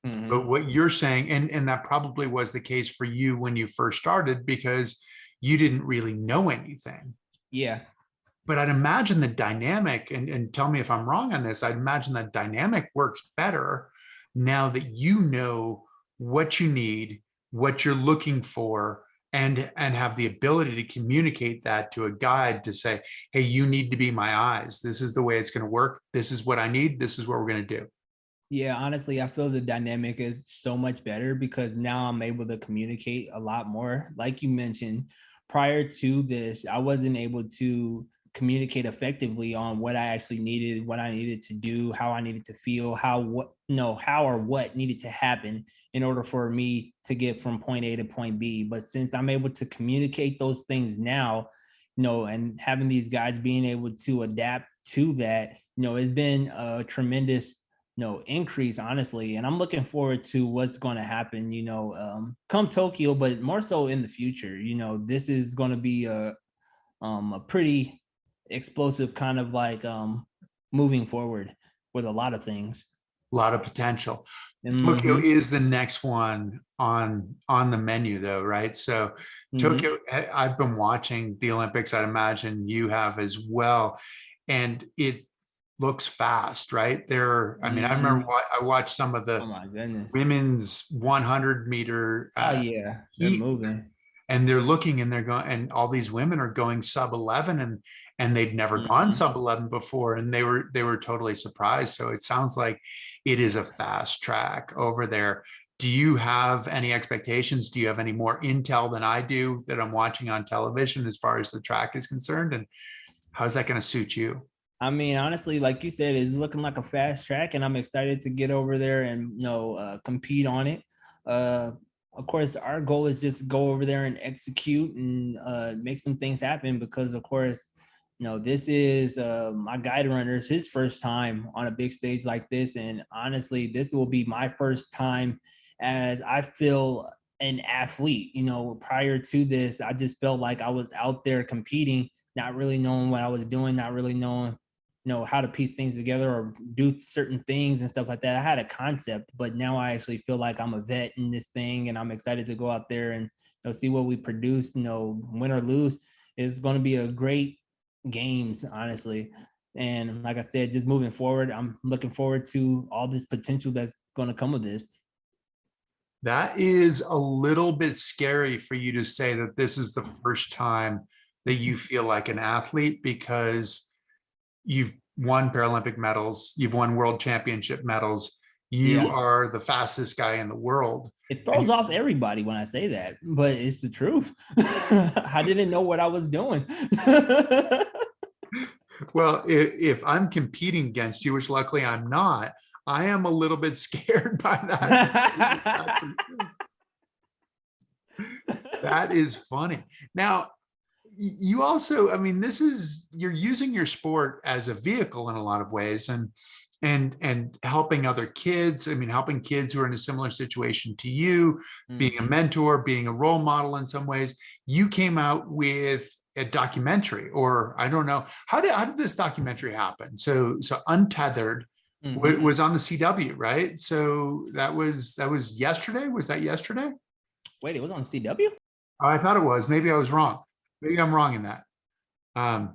Mm-hmm. But what you're saying, and that probably was the case for you when you first started, because you didn't really know anything. Yeah. But I'd imagine the dynamic, and tell me if I'm wrong on this, I'd imagine that dynamic works better now that you know what you need, what you're looking for, and have the ability to communicate that to a guide to say, hey, you need to be my eyes. This is the way it's going to work. This is what I need. This is what we're going to do. Yeah, honestly, I feel the dynamic is so much better because now I'm able to communicate a lot more. Like you mentioned, prior to this, I wasn't able to communicate effectively on what I actually needed, what I needed to do, how I needed to feel, how or what needed to happen in order for me to get from point A to point B. But since I'm able to communicate those things now, and having these guys being able to adapt to that, it's been a tremendous increase, honestly. And I'm looking forward to what's going to happen, come Tokyo, but more so in the future. This is going to be a pretty explosive kind of like moving forward with a lot of things. A lot of potential. Mm-hmm. Tokyo is the next one on the menu, though, right? So Tokyo, I've been watching the Olympics. I'd imagine you have as well, and it looks fast, right? I mean, I remember I watched some of the women's 100-meter. Yeah, they're moving, and they're looking, and they're going, and all these women are going sub 11, and they'd never gone sub 11 before, and they were totally surprised. So it sounds like it is a fast track over there. Do you have any expectations? Do you have any more intel than I do that I'm watching on television as far as the track is concerned? And how's that going to suit you? I mean, honestly, like you said, it's looking like a fast track, and I'm excited to get over there and compete on it. Of course, our goal is just to go over there and execute and make some things happen because, of course, this is my guide runner's his first time on a big stage like this. And honestly, this will be my first time as I feel an athlete. Prior to this, I just felt like I was out there competing, not really knowing what I was doing, not really knowing how to piece things together or do certain things and stuff like that. I had a concept, but now I actually feel like I'm a vet in this thing, and I'm excited to go out there and see what we produce. Win or lose, it's going to be a great games, honestly. And like I said, just moving forward, I'm looking forward to all this potential that's going to come of this. That is a little bit scary for you to say that this is the first time that you feel like an athlete, because you've won Paralympic medals, you've won world championship medals, you are the fastest guy in the world. It throws off everybody when I say that, but it's the truth. I didn't know what I was doing. Well, if I'm competing against you, which luckily I'm not, I am a little bit scared by that. That is funny. Now, you also, I mean, you're using your sport as a vehicle in a lot of ways, and helping other kids. I mean, helping kids who are in a similar situation to you, being a mentor, being a role model in some ways. You came out with a documentary, or I don't know, how did this documentary happen? So Untethered was on the CW, right? So that was yesterday. Was that yesterday? Wait, it was on the CW? Oh, I thought it was. Maybe I was wrong. Maybe I'm wrong in that. I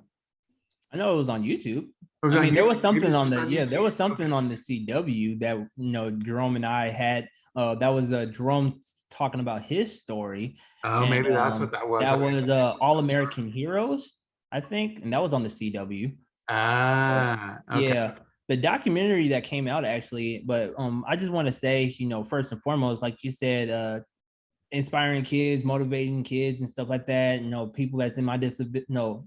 know it was on YouTube. There was something on the there was something on the CW that Jerome and I had. That was Jerome talking about his story. Oh, maybe that's what that was. That was All American Heroes, I think, and that was on the CW. Okay. Yeah, the documentary that came out actually. But I just want to say, first and foremost, like you said, inspiring kids, motivating kids and stuff like that, people that's in my disability,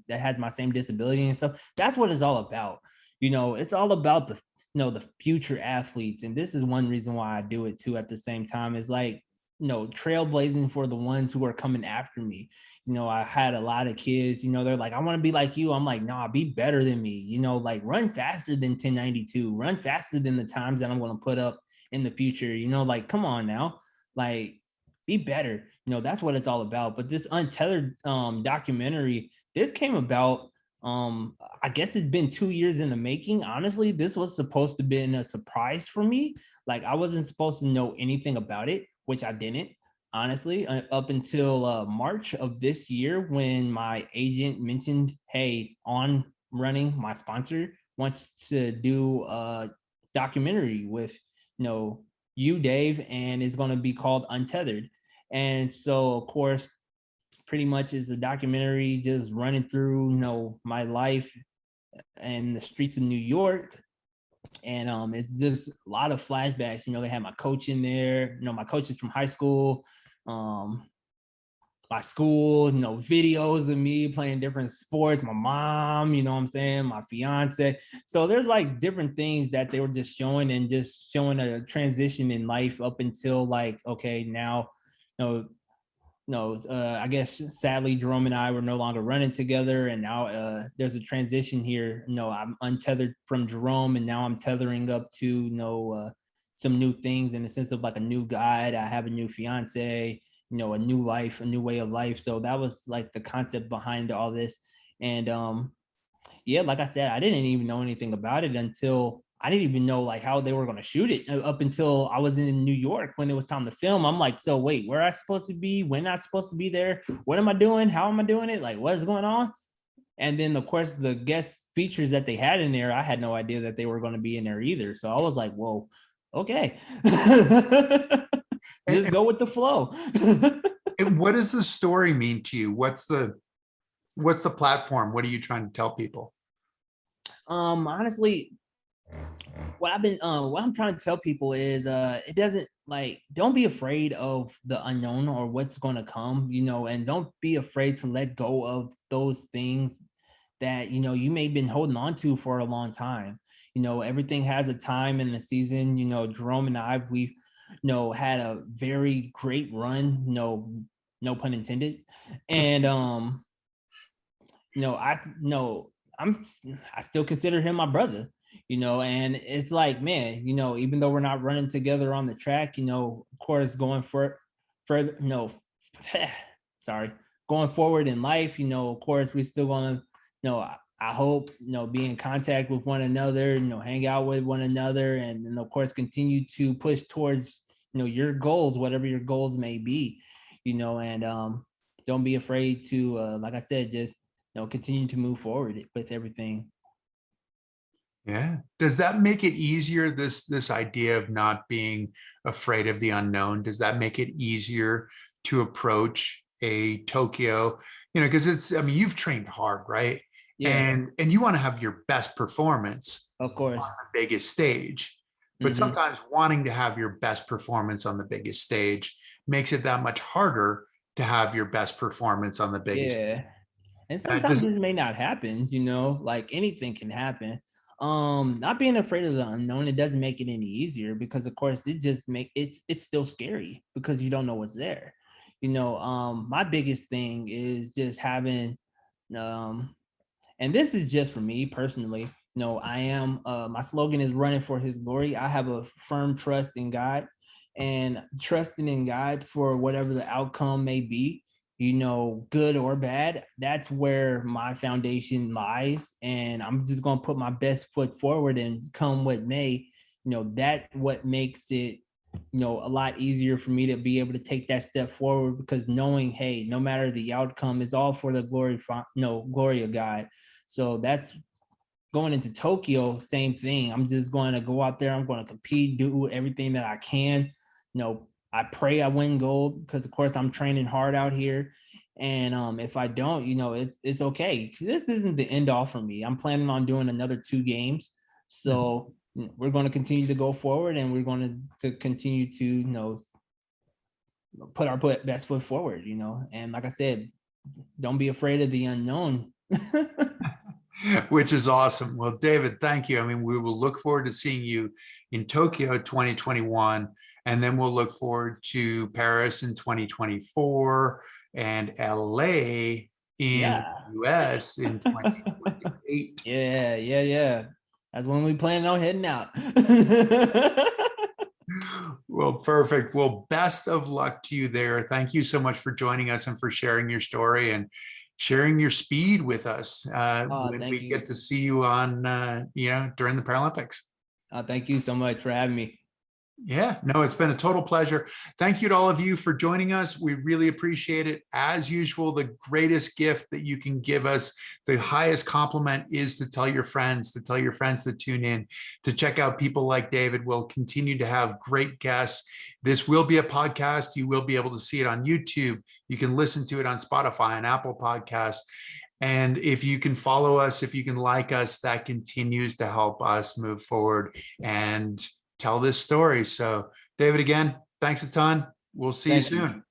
that has my same disability and stuff. That's what it's all about. It's all about the future athletes. And this is one reason why I do it too at the same time, is like, trailblazing for the ones who are coming after me. I had a lot of kids, they're like, I want to be like you. I'm like, nah, be better than me, like run faster than 1092, run faster than the times that I'm going to put up in the future, like, come on now, like, be better. That's what it's all about. But this Untethered documentary, this came about, I guess it's been 2 years in the making. Honestly, this was supposed to be a surprise for me. Like, I wasn't supposed to know anything about it, which I didn't, honestly, up until March of this year, when my agent mentioned, hey, On Running, my sponsor, wants to do a documentary with, you, Dave, and it's going to be called Untethered. And so, of course, pretty much is a documentary just running through, my life and the streets of New York. And it's just a lot of flashbacks. They had my coach in there, my coaches from high school, my school, videos of me playing different sports, my mom, what I'm saying, my fiance. So there's like different things that they were just showing, and just showing a transition in life up until like, okay, now, I guess sadly Jerome and I were no longer running together, and now there's a transition here. I'm untethered from Jerome, and now I'm tethering up to some new things, in the sense of like a new guide. I have a new fiance, a new life, a new way of life. So that was like the concept behind all this. And yeah, like I said, I didn't even know anything about it until I didn't even know like how they were going to shoot it, up until I was in New York when it was time to film. I'm like, so wait, where am I supposed to be? When am I supposed to be there? What am I doing? How am I doing it? Like, what is going on? And then, of course, the guest features that they had in there, I had no idea that they were going to be in there either. So I was like, whoa, okay. Just go with the flow. And what does the story mean to you? What's the platform? What are you trying to tell people? Honestly, what I'm trying to tell people is it doesn't, like, don't be afraid of the unknown or what's going to come, and don't be afraid to let go of those things that you may have been holding on to for a long time. Everything has a time and a season. Jerome and I, we've had a very great run, no pun intended. And I still consider him my brother, and it's like, man, even though we're not running together on the track, of course, going further, sorry, going forward in life, of course, we still gonna, I hope, be in contact with one another, hang out with one another, and of course, continue to push towards, your goals, whatever your goals may be, and don't be afraid to, like I said, just, continue to move forward with everything. Yeah. Does that make it easier, this idea of not being afraid of the unknown? Does that make it easier to approach a Tokyo? Because you've trained hard, right? Yeah. And you want to have your best performance, Of course, on the biggest stage. But sometimes wanting to have your best performance on the biggest stage makes it that much harder to have your best performance on the biggest stage. And sometimes this may not happen, like anything can happen. Not being afraid of the unknown, it doesn't make it any easier, because of course it just it's still scary because you don't know what's there. My biggest thing is just having, and this is just for me personally, I am, my slogan is running for his glory. I have a firm trust in God, and trusting in God for whatever the outcome may be, good or bad, that's where my foundation lies. And I'm just going to put my best foot forward, and come what may, that what makes it, a lot easier for me to be able to take that step forward, because knowing, hey, no matter the outcome, is all for the glory of God. So that's going into Tokyo, same thing. I'm just going to go out there. I'm going to compete, do everything that I can. I pray I win gold, because of course I'm training hard out here. And if I don't, it's okay. This isn't the end all for me. I'm planning on doing another 2 games. So we're going to continue to go forward, and we're going to continue to, put our best foot forward, you know. And like I said, don't be afraid of the unknown. Which is awesome. Well, David, thank you. I mean, we will look forward to seeing you in Tokyo 2021, and then we'll look forward to Paris in 2024 and LA in Yeah. US in 2028. Yeah. That's when we plan on heading out. Well, perfect. Well, best of luck to you there. Thank you so much for joining us and for sharing your story and sharing your speed with us when Thank we you. get to see you on, during the Paralympics. Thank you so much for having me. Yeah, no, it's been a total pleasure. Thank you to all of you for joining us. We really appreciate it. As usual, the greatest gift that you can give us, the highest compliment, is to tell your friends, to tune in, to check out people like David. We'll continue to have great guests. This will be a podcast. You will be able to see it on YouTube. You can listen to it on Spotify and Apple Podcasts. And if you can follow us, if you can like us, that continues to help us move forward and tell this story. So, David, again, thanks a ton. We'll see you Thank you. soon.